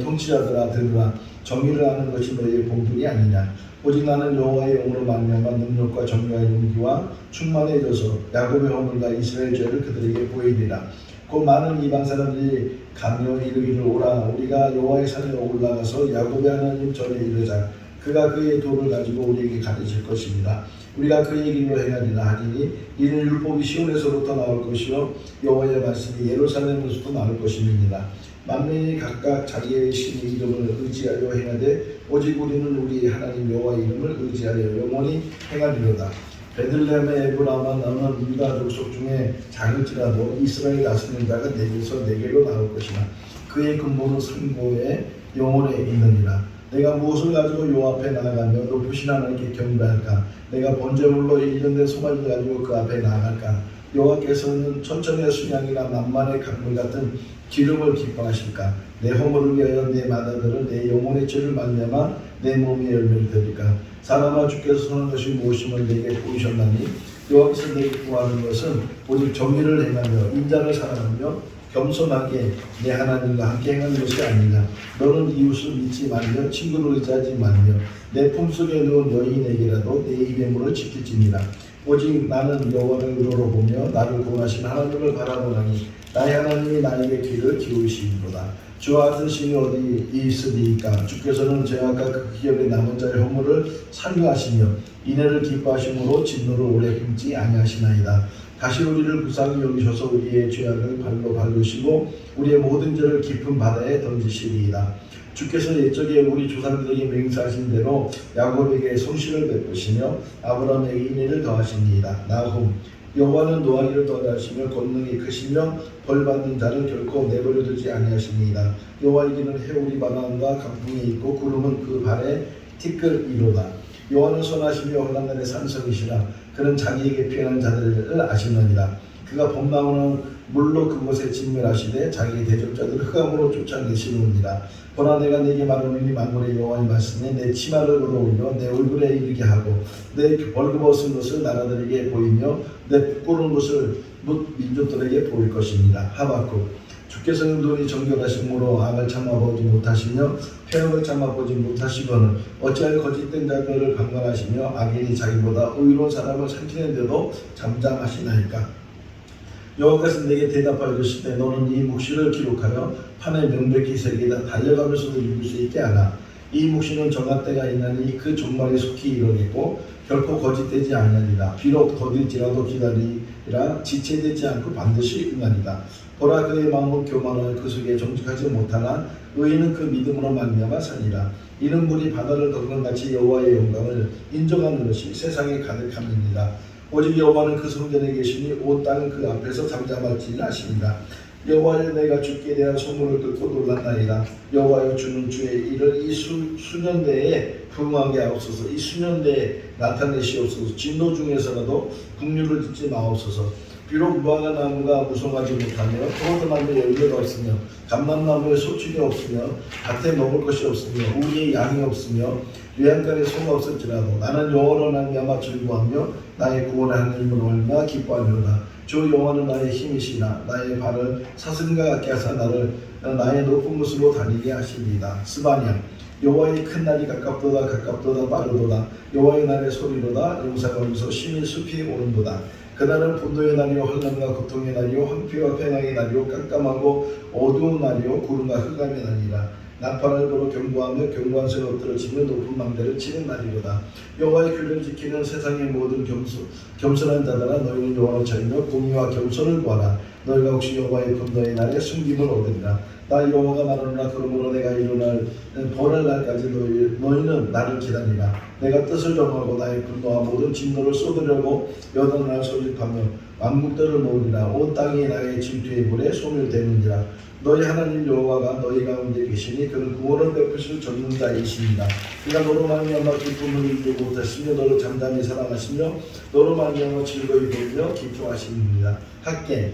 통치자들아 들으라. 정의를 하는 것이 너희의 본분이 아니냐. 오직 나는 여호와의 영으로 말미암아 능력과 정의와 용기와 충만해져서 야곱의 허물과 이스라엘 죄를 그들에게 보이리라. 곧 많은 이방 사람들이 가며 이르기를 오라 우리가 여호와의 산에 올라가서 야곱의 하나님 전에 이르자. 그가 그의 도를 가지고 우리에게 가르칠 것입니다. 우리가 그의 길로 행하리라 하리니 이는 율법이 시온에서부터 나올 것이요 여호와의 말씀이 예루살렘에서부터 나올 것임이니라. 만민이 각각 자기의 신의 이름을 의지하여 행하되 오직 우리는 우리 하나님 여호와의 이름을 의지하여 영원히 행하리로다. 베들레헴의 에브라임아 너는 유다 족속 중에 작을지라도 이스라엘 다스리는 자가 내게서 내게로 나올 것이나 그의 근본은 상고의 영혼에 있느니라. 내가 무엇을 가지고 요 앞에 나아가며 높으신 하나님께 경배할까? 내가 번제물로 일련된 소갈을 가지고 그 앞에 나아갈까? 여호와께서는 천천의 순양이나 만만의 강물 같은 기름을 기뻐하실까? 내 허물을 위하여 내 마다들을 내 영혼의 죄를 말미암아 내 몸의 열매를 드릴까? 사람아 주께서 선한 것이 무엇임을 내게 보이셨나니 여호와께서 내게 구하는 것은 오직 정의를 행하며 인자를 사랑하며 겸손하게 내 하나님과 함께 행하는 것이 아니냐. 너는 이웃을 믿지 말며 친구를 의지하지 말며 내 품속에 넣은 여인에게라도 내 입의 문을 지킬지니라. 오직 나는 여호와를 의로로 보며 나를 구원하신 하나님을 바라보나니 나의 하나님이 나에게 귀를 기울이시리로다. 주와 같은 신이 어디 있으리이까. 주께서는 죄악과 그 기업의 남은 자의 허물을 살려하시며 인애를 기뻐하심으로 진노를 오래 품지 아니하시나이다. 다시 우리를 불쌍히 여기셔서 우리의 죄악을 발로 밟으시고 우리의 모든 죄를 깊은 바다에 던지시리이다. 주께서 옛적에 우리 조상들에게 맹세하신 대로 야곱에게 성실을 베푸시며 아브라함에게 인애를 더하시니이다. 나훔 여호와는 노하기를 더하시며 권능이 크시며 벌받는 자를 결코 내버려 두지 아니하시니이다. 여호와의 길은 해오리 바람과 강풍이 있고 구름은 그 발에 티끌이로다. 여호와는 선하시며 혼란날의 산성이시라. 그는 자기에게 피하는 자들을 아시느니라. 그가 범람하는 물로 그곳에 진멸하시되 자기 대적자들을 흑암으로 쫓아내시느니라. 보라 내가 내게 말하노니 만군의 여호와의 말씀에 내 치마를 걸어올려 내 얼굴에 이르게 하고 내 벌거벗은 것을 나라들에게 보이며 내 부끄러운 것을 뭇 민족들에게 보일 것입니다. 하박국 주께서는 눈이 정결하심으로 악을 참아보지 못하시며 폐역을 참아보지 못하시거늘 어찌하여 거짓된 자들을 방관하시며 악인이 자기보다 의로운 사람을 삼키는데도 잠잠하시나이까. 여호와께서 내게 대답하여 이르시되 너는 이 묵시를 기록하여 판에 명백히 새기다 달려가면서도 읽을 수 있게 하라. 이 묵시는 정할 때가 있나니 그 종말이 속히 이르겠고 결코 거짓되지 아니하리라. 비록 더딜지라도 기다리라. 지체되지 않고 반드시 응하리라. 보라 그의 마음은 교만하여 그 속에 정직하지 못하나 의인은 그 믿음으로 말미암아 사니라. 이는 물이 바다를 덮는 같이 여호와의 영광을 인정하는 것이 세상에 가득함이니라. 오직 여호와는 그 성전에 계시니 온 땅은 그 앞에서 잠잠할지니 아시니라. 여호와여 내가 주께 대한 소문을 듣고 놀랐나이다. 여호와여 주는 주의 일을 이 수년 내에 부응하게 하옵소서. 이 수년 내에 나타내시옵소서. 진노 중에서라도 국류를 짓지 마옵소서. 비록 무화과 나무가 무성하지 못하며 포도나무에 열매가 없으며 감람나무에 소출이 없으며 밭에 먹을 것이 없으며 우리의 양이 없으며 외양간에 소가 없을지라도 나는 여호와로 말미암아 즐거워하며 나의 구원의 하나님으로 말미암아 기뻐하노라. 주 여호와는 나의 힘이시나 나의 발을 사슴과 같게 하사 나를 나의 높은 곳으로 다니게 하시리이다. 스바냐 여호와의 큰 날이 가깝도다 빠르도다. 여호와의 날의 소리로다. 용사가면서 심히 숲이 오른도다. 그날은 분노의 날이요 환난과 고통의 날이요 황폐와 팽악의 날이요 깜깜하고 어두운 날이요 구름과 흑암의 날이라. 나팔을 불어 경고하며 경고한 새를 엎드러치며 높은 망대를 치는 날이로다. 여호와의 규례를 지키는 세상의 모든 겸손한 자들아 너희는 여호와를 찾으며 공의와 겸손을 구하라. 너희가 혹시 여호와의 분노의 날에 숨김을 얻으리라. 나 여호와가 말하노라. 그러므로 내가 일어날 벌할 날까지 너희는 나를 기다리라. 내가 뜻을 정하고 나의 분노와 모든 진노를 쏟으려고 여덟 날 소집하며 왕국들을 모으리라. 온 땅이 나의 질투의 불에 소멸되느니라. 너희 하나님 여호와가 너희 가운데 계시니 그는 구원을 베푸실 전능자이시니라. 그가 너로 말미암아 기쁨을 이기지 못하시며 너를 잠잠히 사랑하시며 너로 말미암아 즐거이 부르며 기뻐하시느니라. 학계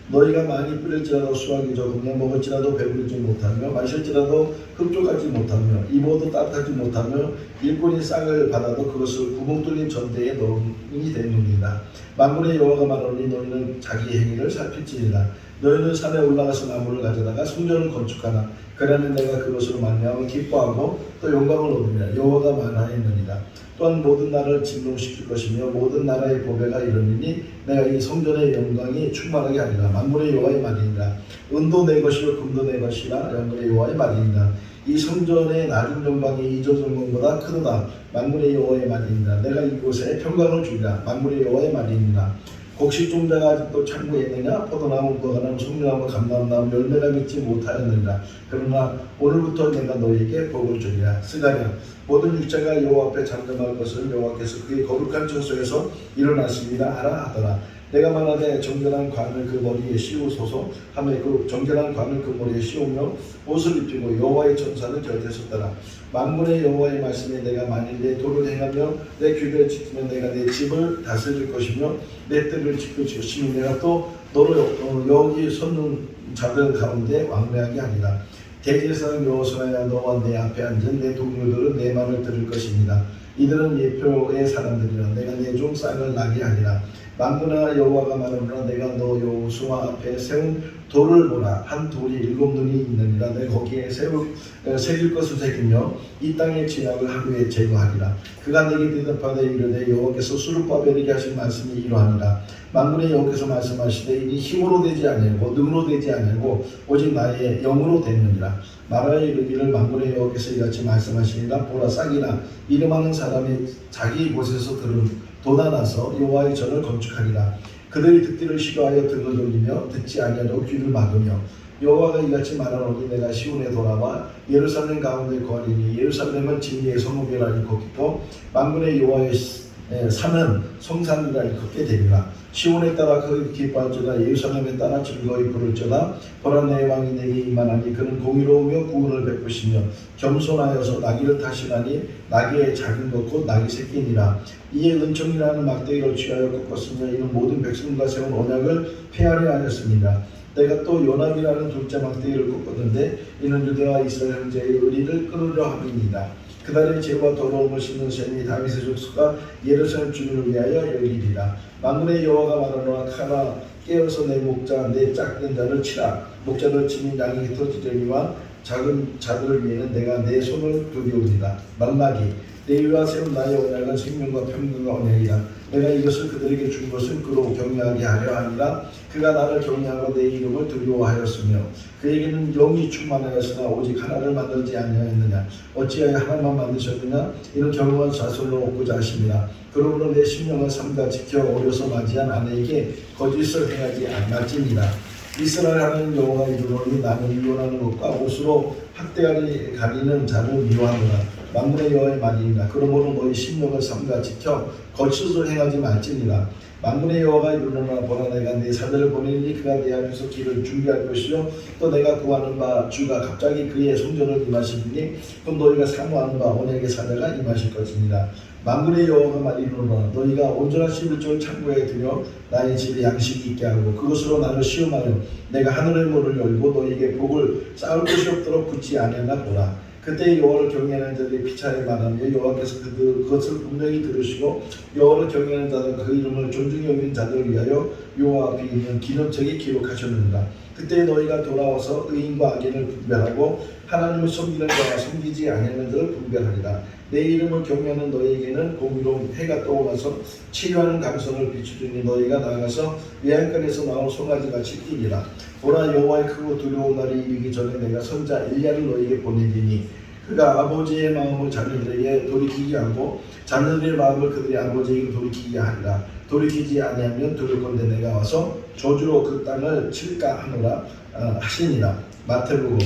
너희가 많이 뿌릴지라도 수확이 적으며 먹을지라도 배부르지 못하며 마실지라도 흡족하지 못하며 입어도 따뜻하지 못하며 일꾼이 싹을 받아도 그것을 구멍 뚫린 전대에 넣음이 되느니라. 만군의 여호와가 말하노니 너희는 자기 행위를 살필지니라. 너희는 산에 올라가서 나무를 가져다가 성전을 건축하라. 그러면 내가 그것으로 말미암아 기뻐하고 또 영광을 얻으리라. 여호와가 말하였느니라. 또한 모든 나라를 진동시킬 것이며 모든 나라의 보배가 이르리니 내가 이 성전의 영광이 충만하게 하리라. 만군의 여호와의 말이니라. 은도 내 것이요 금도 내 것이라. 만군의 여호와의 말이니라. 이 성전의 낮은 영광이 이전 영광보다 크도다. 만군의 여호와의 말이니라. 내가 이곳에 평강을 주리라. 만군의 여호와의 말이니라. 곡식종자가 아직도 창고에 있느냐? 포도나무, 무화과나무, 송류나무, 감람나무 열매가 맺지 못하였느니라. 그러나 오늘부터 내가 너희에게 복을 주리라. 스가랴 모든 육체가 여호와 앞에 잠잠할 것을 여호와께서 그의 거룩한 처소에서 일어나십니다 하라 하더라. 내가 말하되 정결한 관을 그 머리에 씌우소서 하며 그 정결한 관을 그 머리에 씌우며 옷을 입히고 여호와의 천사는 곁에 섰더라. 만군의 여호와의 말씀에 내가 만일 내 도를 행하며 내 규례를 지키면 내가 내 집을 다스릴 것이며 내 뜰을 지킬 것이며 내가 또 너를 여기 섰는 자들 가운데 왕래하게 하리라. 대제사장 여호수아야 너와 내 앞에 앉은 내 동료들은 내 말을 들을 것입니다. 이들은 예표의 사람들이라. 내가 내 종 쌍을 나게 하리라. 만군의 여호와가 말하노라. 내가 너 여호수아 앞에 세운 돌을 보라. 한 돌이 7눈이 있느니라. 내가 거기에 새길 것을 새기며 이 땅의 진압을 하루에 제거하리라. 그가 내게 대답하되 이르되 여호와께서 수르바벨에게 하신 말씀이 이러하니라. 만군의 여호와께서 말씀하시되 이니 힘으로 되지 아니하고 능으로 되지 아니하고 오직 나의 영으로 되느니라. 말하여 이르기를 만군의 여호와께서 이같이 말씀하시니라. 보라 싹이나 이름하는 사람이 자기 곳에서 돋아나서 여호와의 전을 건축하리라. 그들이 듣기를 싫어하여 등을 돌리며 듣지 아니하려고 귀를 막으며 여호와가 이같이 말하노니 내가 시온에 돌아와 예루살렘 가운데 거하리니 예루살렘은 진리의 성읍이라 일컫고 만군의 여호와의 산은 성산이라 일컫게 되리라. 시온에 따라 그 기뻐할지어다 예루살렘에 따라 즐거이 부를지어다. 보라 내 왕이 내게 임하나니 그는 공의로우며 구원을 베푸시며 겸손하여서 나귀를 타시나니 나귀의 작은 것 곧 나귀 새끼니라. 이에 은총이라는 막대기를 취하여 꺾었으며 이는 모든 백성과 세운 언약을 폐하려 하였습니다. 내가 또 요납이라는 둘째 막대기를 꺾었는데 이는 유대와 이스라엘 형제의 의리를 끊으려 함이니이다. 그날의 죄와 더러움을 씻는 셈이 다윗의 족속과 예루살렘 주민을 위하여 열리리라. 만군의 여호와가 말하노라. 가라 깨어서 내 목자 내 짝된 자를 치라. 목자를 치니 양이 흩어지려니와 작은 자들을 위해는 내가 내 손을 들이오리라. 말라기 내 위와 세운 나의 언약은 생명과 평강과 언약이라. 내가 이것을 그들에게 준 것은 그로 경외하게 하려 하니라. 그가 나를 경외하고 내 이름을 두려워하였으며 그에게는 영이 충만하였으나 오직 하나를 만들지 아니하였느냐. 어찌하여 하나만 만드셨느냐. 이는 경영한 자손을 얻고자 하심이라. 그러므로 내 심령을 삼가 지켜 어려서 맞이한 아내에게 거짓을 행하지 않았지니라. 이스라엘 하나님 여호와가 이르노니 나는 이혼하는 것과 옷으로 학대하리 가리는 자를 미워하노라. 만군의 여호와의 말이니라. 그러므로 너희 심령을 삼가 지켜 거짓을 행하지 말지니라. 만군의 여호와가 이르노라. 보라 내가 내 사자를 보내니 그가 내 앞에서 길을 준비할 것이요 또 내가 구하는 바 주가 갑자기 그의 성전을 임하시리니 그럼 너희가 사모하는 바 언약의 사자가 임하실 것이니라. 만군의 여호와가 말이노라. 너희가 온전한 11조를 창고에 들여 나의 집에 양식이 있게 하고 그것으로 나를 시험하여 내가 하늘의 문을 열고 너희에게 복을 쌓을 곳이 없도록 굳지 아니하나 보라. 그때 여호와를 경외하는 자들이 피차에 말하며 여호와께서 그것을 분명히 들으시고 여호와를 경외하는 자들 그 이름을 존중히 여기는 자들을 위하여 여호와 앞에 있는 기념책에 기록하셨느니라. 그때 너희가 돌아와서 의인과 악인을 분별하고 하나님을 섬기는 자와 섬기지 아니하는 자를 분별하리라. 내 이름을 경외하는 너희에게는 공의로운 해가 떠올라서 치유하는 강선을 비추주니 너희가 나아가서 외양간에서 나온 송아지같이 뛰리라. 보라 여호와의 크고 두려운 날이 이르기 전에 내가 선자 엘리야를 너희에게 보내리니 그가 아버지의 마음을 자녀들에게 돌이키게 하고 자녀들의 마음을 그들의 아버지에게 돌이키게 하리라. 돌이키지 아니하면 두렵건대 내가 와서 저주로 그 땅을 칠까 하노라 하시니라. 마태복음.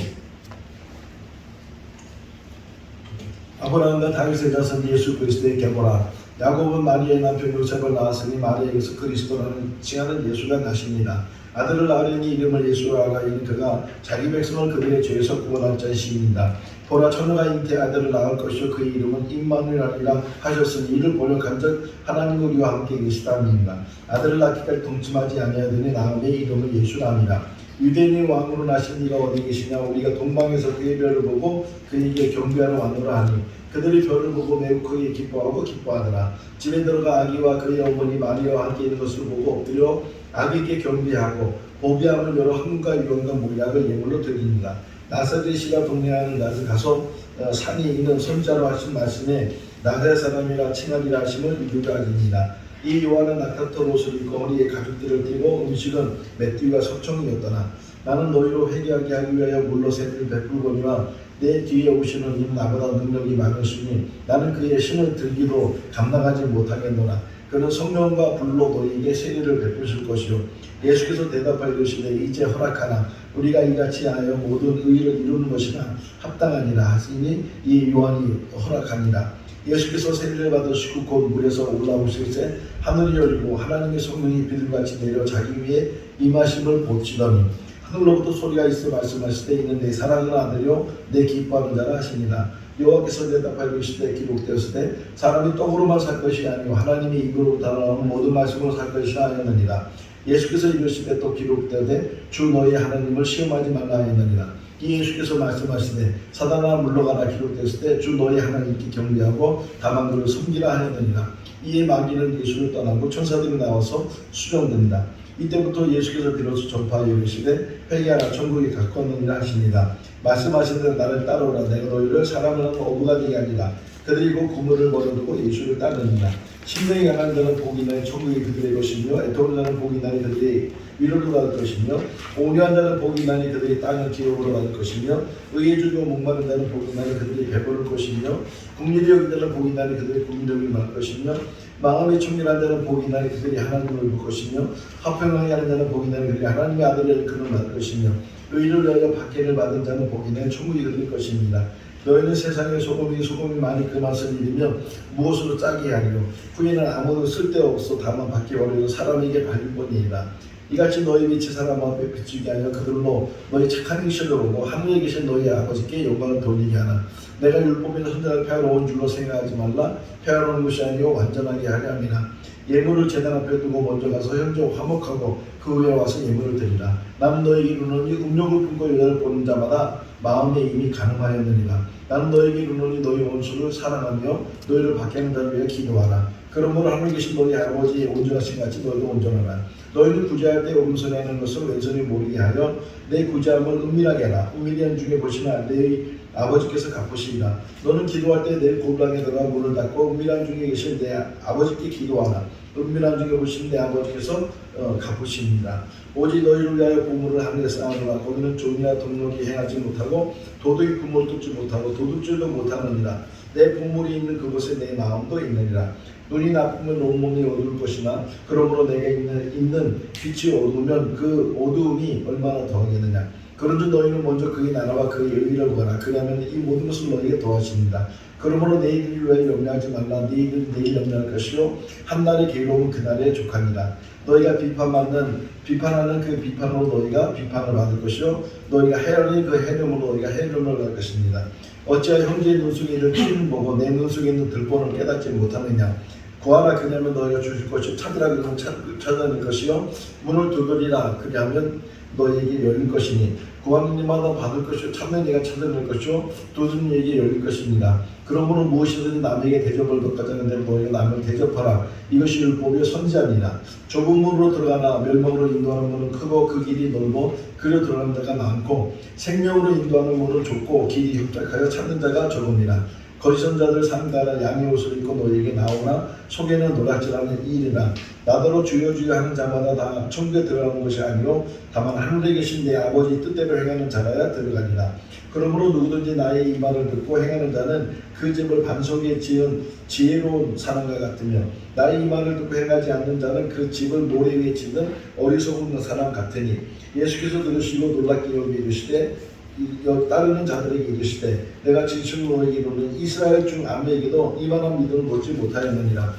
아브라함과 다윗의 자손 예수 그리스도의 계보라. 야곱은 마리아의 남편 요셉을 낳았으니 마리아에게서 그리스도라는 칭하는 예수가 나십니다. 아들을 낳으려니 이름을 예수라 하라. 이는 그가 자기 백성을 그들의 죄에서 구원할 자이시니이다. 보라 처녀가 잉태 아들을 낳을 것이요 그의 이름은 임마누엘이라 하셨으니 이를 보려 간적 하나님 우리와 함께 계시다니이다. 아들을 낳기까지 동침하지 아니하더니 낳음의 이름을 예수라니라. 유대인의 왕으로 나신 이가 어디 계시냐. 우리가 동방에서 그의 별을 보고 그에게 경배하러 왔노라 하니 그들이 별을 보고 매우 크게 기뻐하고 기뻐하더라. 집에 들어가 아기와 그의 어머니 마리아와 함께 있는 것을 보고 엎드려 아기께 경배하고 보배함을 열어 한과 유언과 몰약을 예물로 드립니다. 나사렛 시가 동네하는 곳에 가서 산이 있는 선자로 하신 말씀에 나사렛 사람이라 칭하리라 하심을 이루가지니라. 이 요한은 낙타털 옷을 입고 허리에 가죽띠를 띠고 음식은 맷띠와 석청이었더나 나는 너희로 회개하게 하기 위하여 물로 세를 베풀거니와 내 뒤에 오시는 이는 나보다 능력이 많으시니 나는 그의 신을 들기도 감당하지 못하겠노라. 그는 성령과 불로 너희에게 세례를 베푸실 것이요 예수께서 대답하여 이르시되 이제 허락하나 우리가 이같이 하여 모든 의를 이루는 것이나 합당하니라 하시니 이 요한이 허락하니라. 예수께서 세례를 받으시고 곧 물에서 올라오실 때 하늘이 열리고 하나님의 성령이 비둘같이 내려 자기 위에 임하심을 보시더니 하늘로부터 소리가 있어 말씀하시되 이는 내 사랑하는 아들이요 내 기뻐하는 자라 하시니라. 여호와께서 대답하여 이르시되 기록되었으되 사람이 떡으로만 살 것이 아니요 하나님의 입으로부터 나오는 모든 말씀으로 살 것이라 하였느니라. 예수께서 이르시되 또 기록되되 주 너희 하나님을 시험하지 말라 하였느니라. 이 예수께서 말씀하시되 사단아 물러가라 기록되었을 때 주 너희 하나님께 경배하고 다만 그를 섬기라 하였느니라. 이에 마귀는 예수를 떠나고 천사들이 나와서 수종된다. 이때부터 예수께서 비로소 전파하여 이르시되 회개하라 천국이 가까웠느니라 하시니라. 말씀하시되 나를 따르라. 내가 너희를 사람을 하는 어부가 되게 하리라. 그들이 곧 그물을 버려두고 예수를 따르니라. 심령이 강한 자는 복이 나니 천국이 그들의 것이며 애통하는 자는 복이 나니 그들이 위로를 받을 것이며 온유한 자는 복이 나니 그들이 땅을 기업으로 받을 것이며 의에 주고 목마른 자는 복이 나니 그들이 배부를 것이며 국리를 여긴 자는 복이 나니 그들이 국리를 받을 것이며 마음이 청결한 자는 복이 나니 그들이 하나님을 볼 것이며 화평하게 하는 자는 복이 나니 그들이 하나님의 아들을 그를 받을 것이며 의를 위하여 박해를 받은 자는 복이 나니 천국이 그들 것입니다. 너희는 세상의 소금이 많이 그 맛을 잃으며 무엇으로 짜게 하리요. 후에는 아무도 쓸데없어 다만 밖에 버려서 사람에게 발릴 뿐이니라. 이같이 너희 빛이 사람 앞에 비추게 하여 그들로 너희 착한 행실을 보고 하늘에 계신 너희 아버지께 영광을 돌리게 하나. 내가 율법에는 선자를 폐하러온 줄로 생각하지 말라. 폐하러온 것이 아니요 완전하게 하려 함이라. 예물을 제단 앞에 두고 먼저 가서 현재 화목하고 그 후에 와서 예물을 드리라. 나는 너희에게 이르노니 음욕을 품고 여자를 보는 자마다 마음에 이미 가늠하였느니라. 나는 너희에게 이르노니 너희 원수를 사랑하며 너희를 박해하는 자를 위해 기도하라. 그러므로 하늘에 계신 너희 아버지의 온전하신 같이 너희도 온전하라. 너희는 구제할 때 오른손에 하는 것을 왼손이 모르게 하여 내 구제함을 은밀하게 하라. 은밀한 중에 보시나 내 아버지께서 갚으시리라. 너는 기도할 때 내 골방에 들어가 문을 닫고 은밀한 중에 계신 내 아버지께 기도하라. 은밀한 중에 오신 내 아버지께서 갚으시니라. 오직 너희를 위하여 부모를 하늘에 쌓아놓으라. 거기는 종이나 동력이 행하지 못하고 도둑이 부모를 뚫지 못하고 도둑질도 못하느니라. 내 부모이 있는 그곳에 내 마음도 있느니라. 눈이 나쁘면 온몸이 어두울 것이나 그러므로 내게 있는 빛이 어두우면 그 어두움이 얼마나 더하겠느냐. 그런즉 너희는 먼저 그의 나라와 그의 의를 구하라. 그러면 이 모든 것을 너희에게 더하십니다. 그러므로 너희들을 위하여 염려하지 말라. 너희들이 내일 염려할 것이요 한날의 괴로움은 그날에 족하니라. 너희가 비판하는 그 비판으로 너희가 비판을 받을 것이요 너희가 해하는 그 해름으로 너희가 해름을 받을 것입니다. 어찌하여 형제의 눈속에 있는 피를 보고 내 눈속에 있는 들보를 깨닫지 못하느냐. 구하라 그냐면 너희가 주실 것이요 찾으라 그러면 찾아낼 것이요 문을 두드리라 그리하면 너희에게 열릴 것이니 구하는 이마다 받을 것이요 찾는 이가 찾아낼 것이요 두드리는 이에게 열릴 것입니다. 그러므로 무엇이든지 남에게 대접을 덕하지 않는 대로 너희가 남을 대접하라. 이것이 율법이요 선지자니라. 좁은 문으로 들어가나 멸망으로 인도하는 문은 크고 그 길이 넓어 그려 들어가는 자가 많고 생명으로 인도하는 문은 좁고 길이 협착하여 찾는 자가 적음이라. 거짓 선자들 상다라 양의 옷을 입고 너희에게 나오나 속에는 노략질하는 일이라. 나더러 주여 주여 하는 자마다 다 천국에 들어가는 것이 아니요 다만 하늘에 계신 내 아버지 뜻대로 행하는 자라야 들어가니라. 그러므로 누구든지 나의 이 말을 듣고 행하는 자는 그 집을 반석에 지은 지혜로운 사람과 같으며 나의 이 말을 듣고 행하지 않는 자는 그 집을 모래 위에 짓는 어리석은 사람 같으니. 예수께서 들으시고 놀랍게 여기 이르시되 따르는 자들에게 이르시되 내가 진실로 너에게 이르는 이스라엘 중 아무에게도 이만한 믿음을 얻지 못하였느니라.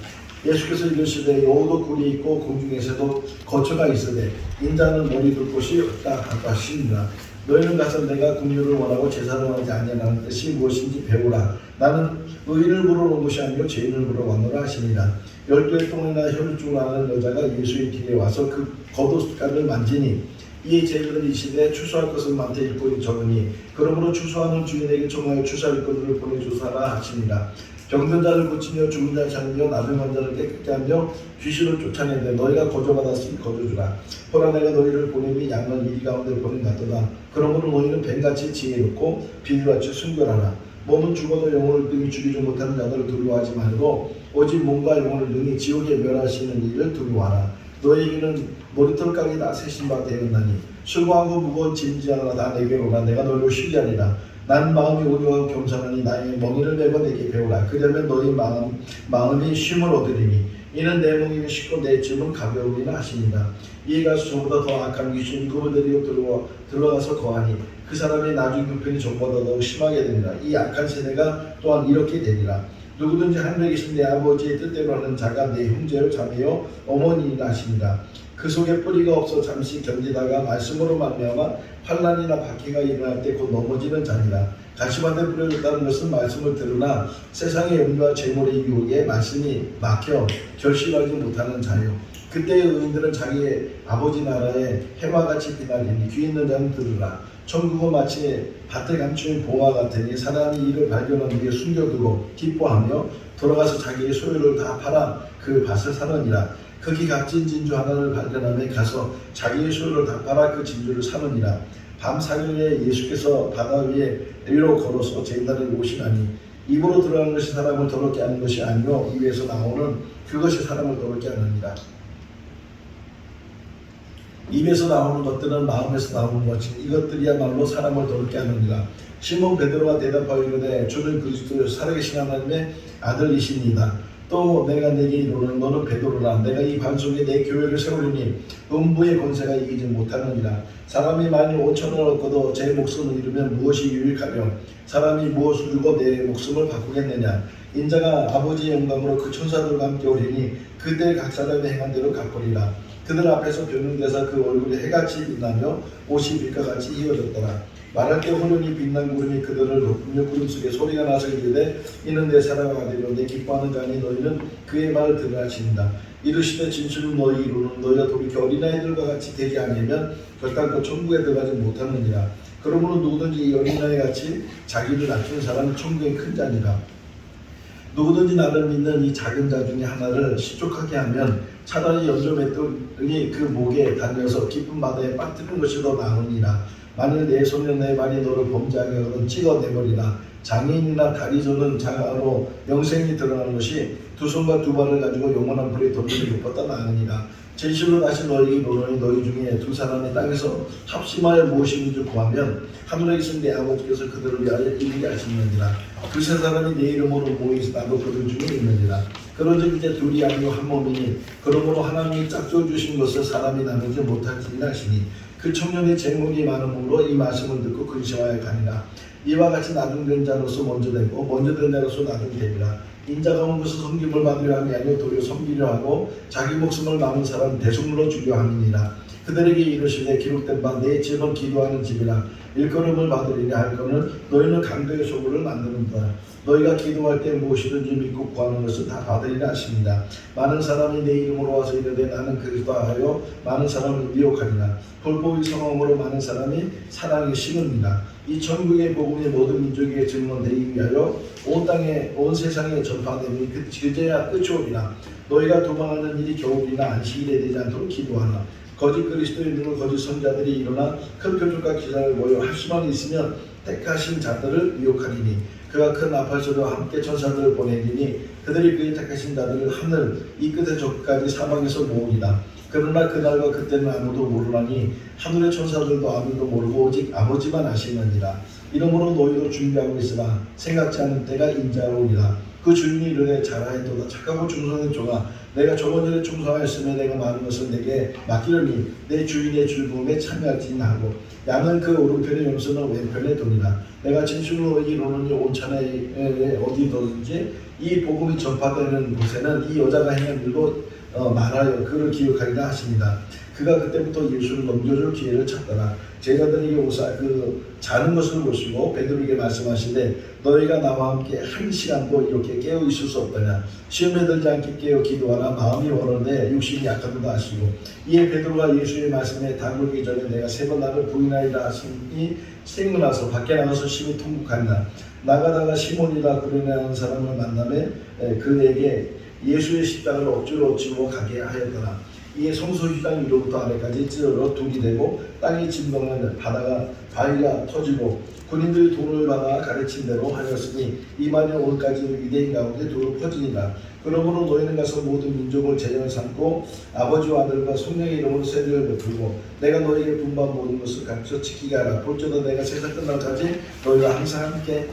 예수께서 이르시되 여호도 굴이 있고 공중에서도 거처가 있으되 인자는 머리 둘 곳이 없다 하시니라. 너희는 가서 내가 긍휼을 원하고 제사를 하지 아니하는 뜻이 무엇인지 배우라. 나는 의인을 부르러 온 것이 아니요 죄인을 부르러 왔노라 하시니라. 12의 똥이나 혈중을 하는 여자가 예수의 길에 와서 그 겉옷가를 만지니 이 제자들은 이 시대에 추수할 것은 많되 일꾼이 적으니 그러므로 추수하는 주인에게 청하여 추수할 일꾼들을 보내주사라 하시니라. 병든 자를 고치며 죽은 자를 살리며 나병한 자를 깨끗게 하며 귀신을 쫓아내되 너희가 거저받았으니 거저주라. 보라 내가 너희를 보내니 양은 이리 가운데 보낸 같도다. 그러므로 너희는 뱀같이 지혜롭고 비둘같이 순결하라. 몸은 죽어도 영혼을 등이 죽이지 못하는 자들을 두려워하지 말고 오직 몸과 영혼을 등이 지옥에 멸하시는 일을 두려워하라. 너희에게는 머리털가게 다 세신 바 되었나니 수고하고 무거운 짐지하라 다 내게로 오라. 내가 너희를 쉬게 하리라. 난 마음이 온유하고 겸손하니 나의 멍에를 메고 내게 배우라. 그러면 너희 마음이 쉼을 얻으리니 이는 내 멍에는 쉽고 내 짐은 가벼우리라 하시니라. 이에 가서 저보다 더 악한 귀신이 그를 데리고 들어가서 거하니 그 사람의 나중 형편이 전보다 더 심하게 되니라. 이 악한 세대가 또한 이렇게 되리라. 누구든지 하늘에 계신 내 아버지의 뜻대로 하는 자가 내 형제요 자매요 어머니이라 하시니라. 그 속에 뿌리가 없어 잠시 견디다가 말씀으로 말미암아 환난이나 박해가 일어날 때 곧 넘어지는 자니라. 가시밭에 뿌려졌다는 것은 말씀을 들으나 세상의 염려와 재물의 유혹에 말씀이 막혀 결실하지 못하는 자요. 그때의 의인들은 자기의 아버지 나라에 해와 같이 빛나리니 귀 있는 자는 들으라. 천국은 마치 밭에 감추인 보화 같으니 사람이 이를 발견한 뒤에 숨겨두고 기뻐하며 돌아가서 자기의 소유를 다 팔아 그 밭을 사느니라. 극히 값진 진주 하나를 발견하며 가서 자기의 소유를 다 팔아 그 진주를 사느니라. 밤 사경에 예수께서 바다 위로 걸어서 제자들에게 오시나니 입으로 들어가는 것이 사람을 더럽게 하는 것이 아니요 입에서 나오는 그것이 사람을 더럽게 하느니라. 입에서 나오는 것들은 마음에서 나오는 것이 이것들이야말로 사람을 더럽게 하느니라. 시몬 베드로가 대답하여 이르되 주는 그리스도 살아계신 하나님의 아들이시니이다. 또 내가 내게 이르노니 너는 베드로라. 내가 이 반석에 내 교회를 세우리니 음부의 권세가 이기지 못하느니라. 사람이 만일 5천을 얻고도 제 목숨을 잃으면 무엇이 유익하며 사람이 무엇을 주고 내 목숨을 바꾸겠느냐. 인자가 아버지의 영광으로 그 천사들과 함께 오리니 그때 각 사람의 행한 대로 갚으리라. 그들 앞에서 변명되사 그 얼굴이 해같이 빛나며 옷이 빛과 같이 휘어졌더라. 말할 때 호련히 빛난 구름이 그들을 덮으며 구름 속에 소리가 나서 이르되 이는 내 사랑하는 아들이요 내 기뻐하는 자니 너희는 그의 말을 들으라 하시니라. 이르시되 진실로 너희 이루는 너희가 돌이켜 어린아이들과 같이 되지 아니하면 결단코 천국에 들어가지 못하느니라. 그러므로 누구든지 이 어린아이 같이 자기를 낮추는 사람은 천국의 큰 자니라. 누구든지 나를 믿는 이 작은 자 중에 하나를 시족하게 하면 차라리 연조 맷돌이 그 목에 달려서 깊은 바다에 빠뜨리는 것이 더 나으니라. 만일 내 손이나 내 발이 너를 범죄하게 하거든 찍어내버리라. 장애인이나 다리 저는 자가로 영생이 드러나는 것이 두 손과 두 발을 가지고 영원한 불에 던지는 것보다 나으니라. 진실로 다시 너희에게 이르노니 너희 중에 두 사람이 땅에서 합심하여 무엇이든지 구하면 하늘에 계신 내 아버지께서 그들을 위하여 이루게 하시느니라. 그 세 사람이 내 이름으로 모이서 나도 그들 중에 있느니라. 그런즉 이제 둘이 아니고 한 몸이니 그러므로 하나님이 짝져 주신 것을 사람이 나누지 못할지니라 하시니 그 청년의 재물이 많음으로 이 말씀을 듣고 근심하여 가니라. 이와 같이 나중된 자로서 먼저 되고 먼저 된 자로서 나중되리라. 인자가 온 것은 섬김을 받으려 함이 아니요 도리어 섬기려 하고 자기 목숨을 남은 사람 대속물로 주려 함이니라. 그들에게 이르시되 기록된 바 내 집은 기도하는 집이라. 일컬음을 받으리니 할 거는 너희는 강도의 소굴을 만드는다. 너희가 기도할 때 무엇이든지 믿고 구하는 것은 다 받으리라 하십니다. 많은 사람이 내 이름으로 와서 이르되 나는 그리스도라 하여 많은 사람을 미혹하리라. 불법의 성함으로 많은 사람이 사랑에 식습니다. 이 천국의 복음이 모든 민족에게 증언되기 위하여 온 땅에 온 세상에 전파되니 그제야 끝이 오리라. 너희가 도망하는 일이 겨울이나 안식일에 되지 않도록 기도하라. 거짓 그리스도인들과 거짓 선자들이 일어나 큰 표적과 기사를 모여 할 수만 있으면 택하신 자들을 미혹하리니 그가 큰 나팔소리와 함께 천사들을 보내리니 그들이 그의 택하신 자들을 하늘 이 끝에 저까지 사방에서 모으리라. 그러나 그날과 그때는 아무도 모르나니 하늘의 천사들도 아무도 모르고 오직 아버지만 아시느니라. 이러므로 너희도 준비하고 있으라. 생각지 않은 때가 인자오리라. 그 주인이 이르되 잘하였도다. 착하고 충성된 종아, 내가 저번전에 충성하였으며 내가 많은 것을 내게 맡기려니 내 주인의 즐거움에 참여할지니 하고 양은 그 오른편에 염소는 왼편에 두니라. 내가 진실로 이르노니 온천에 어디든지 이 복음이 전파되는 곳에는 이 여자가 행한 일도 말하여 그를 기억하리라 하십니다. 그가 그때부터 예수를 넘겨줄 기회를 찾더라. 제자들에게 오사 자는 것을 보시고 베드로에게 말씀하시되 너희가 나와 함께 한 시간도 이렇게 깨어 있을 수 없더냐. 시험에 들지 않게 깨어 기도하라. 마음이 원하는데 육신이 약하도다 하시고 이에 베드로가 예수의 말씀에 다루기 전에 내가 세 번 나를 부인하리라 하시니 생각나서 밖에 나가서 심히 통곡하니라. 나가다가 시몬이라 구레네라는 사람을 만나매 그에게 예수의 십자가를 억지로 지고 가게 하였더라. 이에 성소 휘장 위로부터 아래까지 찢어져 둘이 되고 땅이 진동하는 바위가 터지고 군인들이 돈을 받아 가르친 대로 하였으니 이 말이 오늘까지 유대인 가운데 두루 퍼지니라. 그러므로 너희는 가서 모든 민족을 제자로 삼고 아버지와 아들과 성령의 이름으로 세례를 베풀고 내가 너희에게 분부한 모든 것을 가르쳐 지키게 하라. 볼지어다 내가 세상 끝날까지 너희와 항상 함께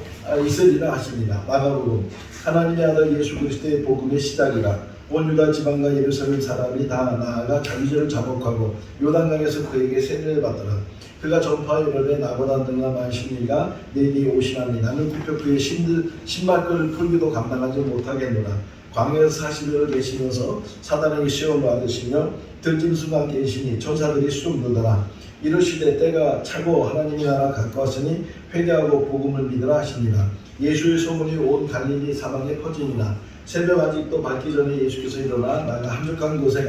있으리라 하십니다. 마가복음. 하나님의 아들 예수 그리스도의 복음의 시작이라. 온 유다 지방과 예루살렘 사람이 다 나아가 자기 죄를 자복하고 요단강에서 그에게 세례를 받더라. 그가 전파하여 이르되 나보다 능한 신이가 내 뒤에 오시나니 나는 구표 그의 신발끈을 풀기도 감당하지 못하겠노라. 광야에서 40일을 계시면서 사단에게 시험을 받으시며 들짐승과 계시니 천사들이 수종 들더라. 이르시되 때가 차고 하나님의 나라 가까웠으니 회개하고 복음을 믿으라 하시니라. 예수의 소문이 온 갈릴리 사방에 퍼지니라. 새벽 아직도 밝기 전에 예수께서 일어나 나가 한적한 곳에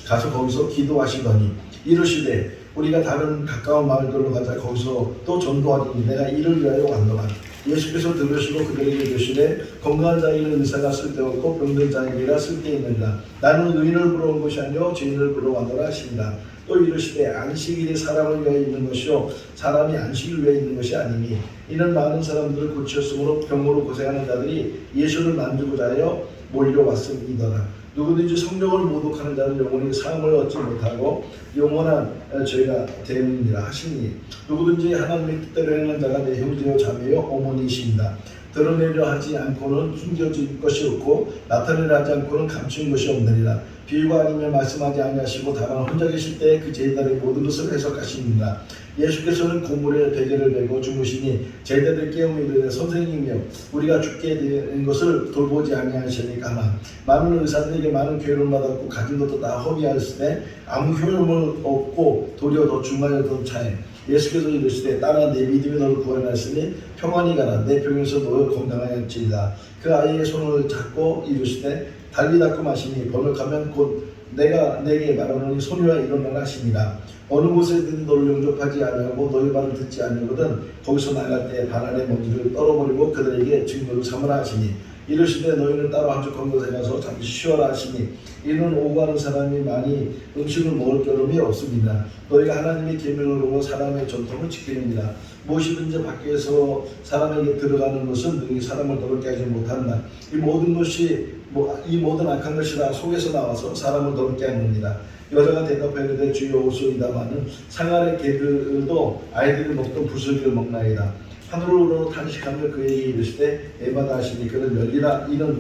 가서 거기서 기도하시더니 이르시되 우리가 다른 가까운 마을들로 가자. 거기서 또 전도하리니 내가 이를 위하여 왔노라. 예수께서 들으시고 그들에게 이르시되 건강한 자에게는 의사가 쓸데없고 병든 자에게라 쓸데있느니라. 나는 의인을 부러운 것이 아니요 죄인을 부러 왔노라 하시니라. 또 이르시되 안식일이 사람을 위하여 있는 것이요 사람이 안식을 위하여 있는 것이 아니니 이는 많은 사람들을 고치었으므로 병으로 고생하는 자들이 예수를 만지고자 하여 몰려왔음이더라. 누구든지 성령을 모독하는 자는 영원히 사함을 얻지 못하고 영원한 죄가 되느니라 하시니 누구든지 하나님의 뜻대로 행하는 자가 내 형제요 자매요 어머니이십니다. 드러내려 하지 않고는 숨겨질 것이 없고 나타내려 하지 않고는 감추는 것이 없느니라. 비유가 아니면 말씀하지 아니하시고 다만 혼자 계실 때 그 제자들의 모든 것을 해석하십니다. 예수께서는 고물에 베개를 메고 주무시니 제자들 깨우며 이르되 선생님이여 우리가 죽게 된 것을 돌보지 아니하시니까 하나. 많은 의사들에게 많은 괴로움을 받았고 가진 것도 다 허비하였으되 아무 효용을 얻고 도리어 더 중하여 더 차에 예수께서 이르시되 따라 내 믿음이 너를 구원하였으니 평안히 가라. 내 병에서 너를 건강하였지이다. 그 아이의 손을 잡고 이르시되 달리 닦고 마시니 번역하면 곧 내가 내게 말하노니 소리와 일어나라 하시니라. 어느 곳에든 너를 영접하지 아니하고 너희 말을 듣지 아니하거든 거기서 나갈 때 발 아래 먼지를 떨어버리고 그들에게 증거를 삼으라 하시니 이르시되 너희는 따로 한적한 곳에 가서 잠시 쉬어라 하시니 이는 오가는 사람이 많이 음식을 먹을 겨름이 없습니다. 너희가 하나님의 계명을 보고 사람의 전통을 지키느니라. 무엇이든지 밖에서 사람에게 들어가는 것은 능히 사람을 더럽게 하지 못한다. 이 모든 악한 것이 다 속에서 나와서 사람을 더럽게 하느니라. 여자가 대답하여 이르되 주여 오소이다마는 상아의 개들도 아이들이 먹던 부스러기를 먹나이다. 하늘로 탄식하며 그에게 이르시되 에바다 하시니 이는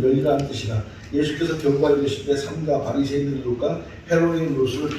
멸리라 한 뜻이라. 예수께서 경고하여 이르시되 삼가 바리새인들의 룰과 헤롯의 룰을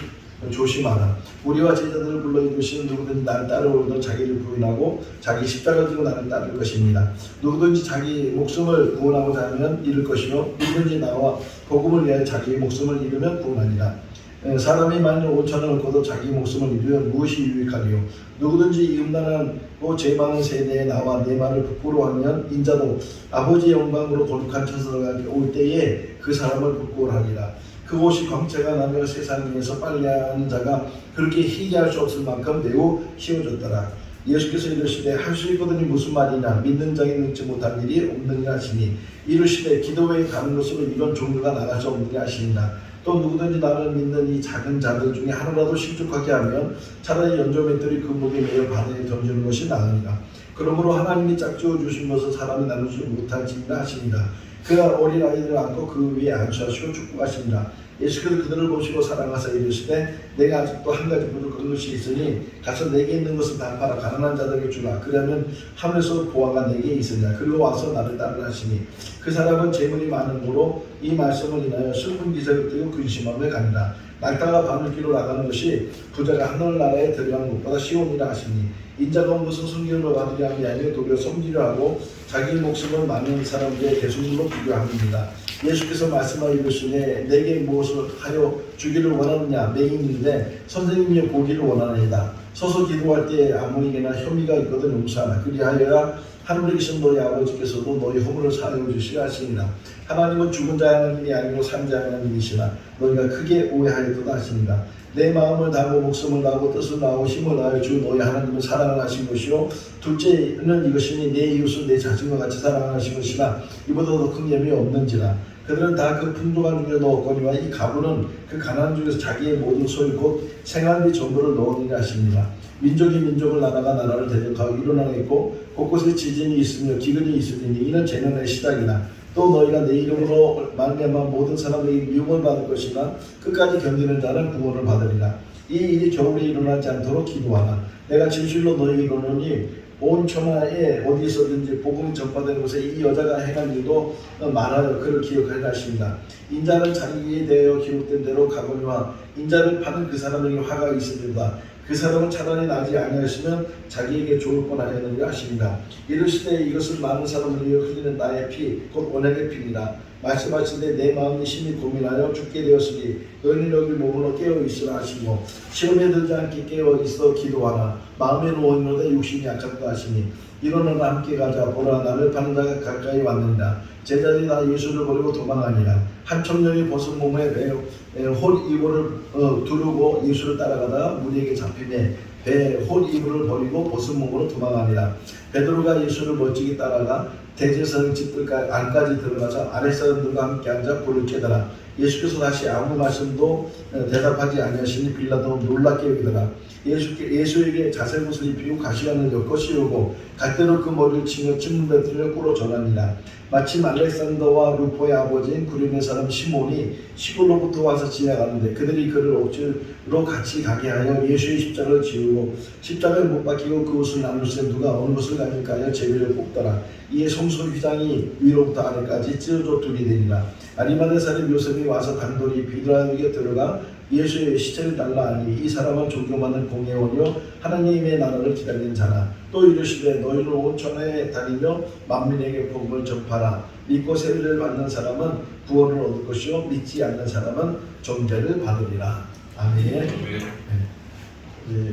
조심하라. 우리와 제자들을 불러 이르시는 누구든지 나를 따르오거든 자기를 부인하고 자기 십자가를 지고 나를 따를 것입니다. 누구든지 자기 목숨을 구원하고자 하면 잃을 것이며 누구든지 나와 복음을 위하여 자기 목숨을 잃으면 구원하리라. 사람이 만일 5천을 얻고도 자기 목숨을 잃으면 무엇이 유익하리요? 누구든지 이 음란하고 죄 많은 세대에 나와 내 말을 부끄러워하면 인자도 아버지의 영광으로 거룩한 천사가 올 때에 그 사람을 부끄러워하리라. 그 옷이 광채가 나며 세상에서 빨래하는 자가 그렇게 희귀할 수 없을 만큼 매우 희워졌더라. 예수께서 이르시되 할 수 있거든이 무슨 말이냐 믿는 자에게 능치 못한 일이 없느니라 하시니 이르시되 기도회에 가는 것으로 이런 종류가 나갈 수 없느니라 하시니라. 또 누구든지 나를 믿는 이 작은 자들 중에 하나라도 실족하게 하면 차라리 연조맷돌이 그 목에 매여 바다에 던지는 것이 나으니라. 그러므로 하나님이 짝지어 주신 것을 사람이 나누지 못할지니라 하시니라. 그가 어린 아이들을 안고 그 위에 안수하시고 축복하시니라. 예수께서 그들을 보시고 사랑하사 이르시되 내가 아직도 한 가지 부족한 것이 있으니 가서 내게 있는 것을 다 팔아 가난한 자들에게 주라. 그러면 하늘에서 보화가 내게 있으리라. 그리고 와서 나를 따르라 하시니 그 사람은 재물이 많음으로 이 말씀을 인하여 슬픈 기색을 띠고 근심하며 가니라. 낙타가 바늘길로 나가는 것이 부자가 하늘나라에 들어가는 것보다 쉬우니라 하시니 인자가 온 것은 섬김을 받으려 함이 아니라 도리어 섬기려 하고 자기 목숨을 많은 사람들의 대속물로 비교합니다. 예수께서 말씀하여 이르시되 내게 무엇을 하여 주기를 원하느냐 맹인인데 선생님이 보기를 원하나이다. 서서 기도할 때 아무에게나 혐의가 있거든 용서하라. 그리하여야 하늘에 계신 너희 아버지께서도 너희 허물을 사하여 주시라 하시니라. 하나님은 죽은 자의 하나님이 아니고 산 자의 하나님이시라. 너희가 크게 오해하였도다 하시니라. 내 마음을 다하고 목숨을 다하고 뜻을 다하고 힘을 다하여 주 너희 하나님을 사랑을 하신 것이요 둘째는 이것이니 내 이웃을 내 자신과 같이 사랑하신 것이라. 이보다 더 큰 예미 없는지라. 그들은 다 그 풍족한 중에 넣었거니와 이 가부는 그 가난한 중에서 자기의 모든 소유 곧 생활비 전부를 넣으니라 하십니다. 민족이 민족을 나라가 나라를 대적하고 일어나겠고 곳곳에 지진이 있으며 기근이 있으니 이는 재난의 시작이나 또 너희가 내 이름으로 말미암아 모든 사람에게 미움을 받을 것이나 끝까지 견디는 자는 구원을 받으리라. 이 일이 겨울에 일어나지 않도록 기도하라. 내가 진실로 너희에게 이르노니 온 천하에 어디 있었든지 복음이 전파된 곳에 이 여자가 행한 일도 많아요. 그를 기억하라 하십니다. 인자는 자기에 대하여 기록된 대로 가거니와 인자를 파는 그 사람에게 화가 있으리로다. 그 사람은 차라리 나지 아니하시면 자기에게 좋을 뻔하였느니라 하십니다. 이르시되 이것을 많은 사람을 위해 흘리는 나의 피 곧 언약의 피니라. 말씀하시되 내 마음이 심히 고민하여 죽게 되었으니 너희는 여기 몸으로 깨어 있으라 하시고 시험에 들지 않게 깨어 있어 기도하라. 마음에 누워있는데 육신이 약하다 하시니 일어나라 함께 가자. 보라 나를 파는 자가 가까이 왔느니라. 제자들이 다 예수를 버리고 도망하니라. 한 청년이 벗은 몸에 홀 이불을 두르고 예수를 따라가다가 무리에게 잡히매 배에 홀 이불을 버리고 벗은 몸으로 도망하니라. 베드로가 예수를 멋지게 따라가 대제사장 집 안까지 들어가서 아랫사람들과 함께 앉아 불을 쬐더라. 예수께서 다시 아무 말씀도 대답하지 아니하시니 빌라도 놀랍게 여기더라. 예수에게 자색 옷을 입히고 가시관을 엮어 씌우고 갈대로 그 머리를 치며 찜을 뱉으며 꿇어 전하니라. 마침 알렉산더와 루포의 아버지인 구레네 사람 시몬이 시골로부터 와서 지나가는데 그들이 그를 억지로 같이 가게 하여 예수의 십자가를 지우고 십자가를 못 박히고 그 옷을 나눌세 누가 어느 것을 가질까 하여 제비를 뽑더라. 이에 성소 휘장이 위로부터 아래까지 찢어져 둘이 되니라. 아리마대 사람 요셉이 와서 단돌이 비드라에게 들어가 예수의 시체를 달라 하니 이 사람은 존경받는 공회원이요 하나님의 나라를 기다리는 자라. 또 이르시되 너희는 온 천하에 다니며 만민에게 복음을 전파라. 믿고 세례를 받는 사람은 구원을 얻을 것이요 믿지 않는 사람은 정죄를 받으리라. 아멘. 네.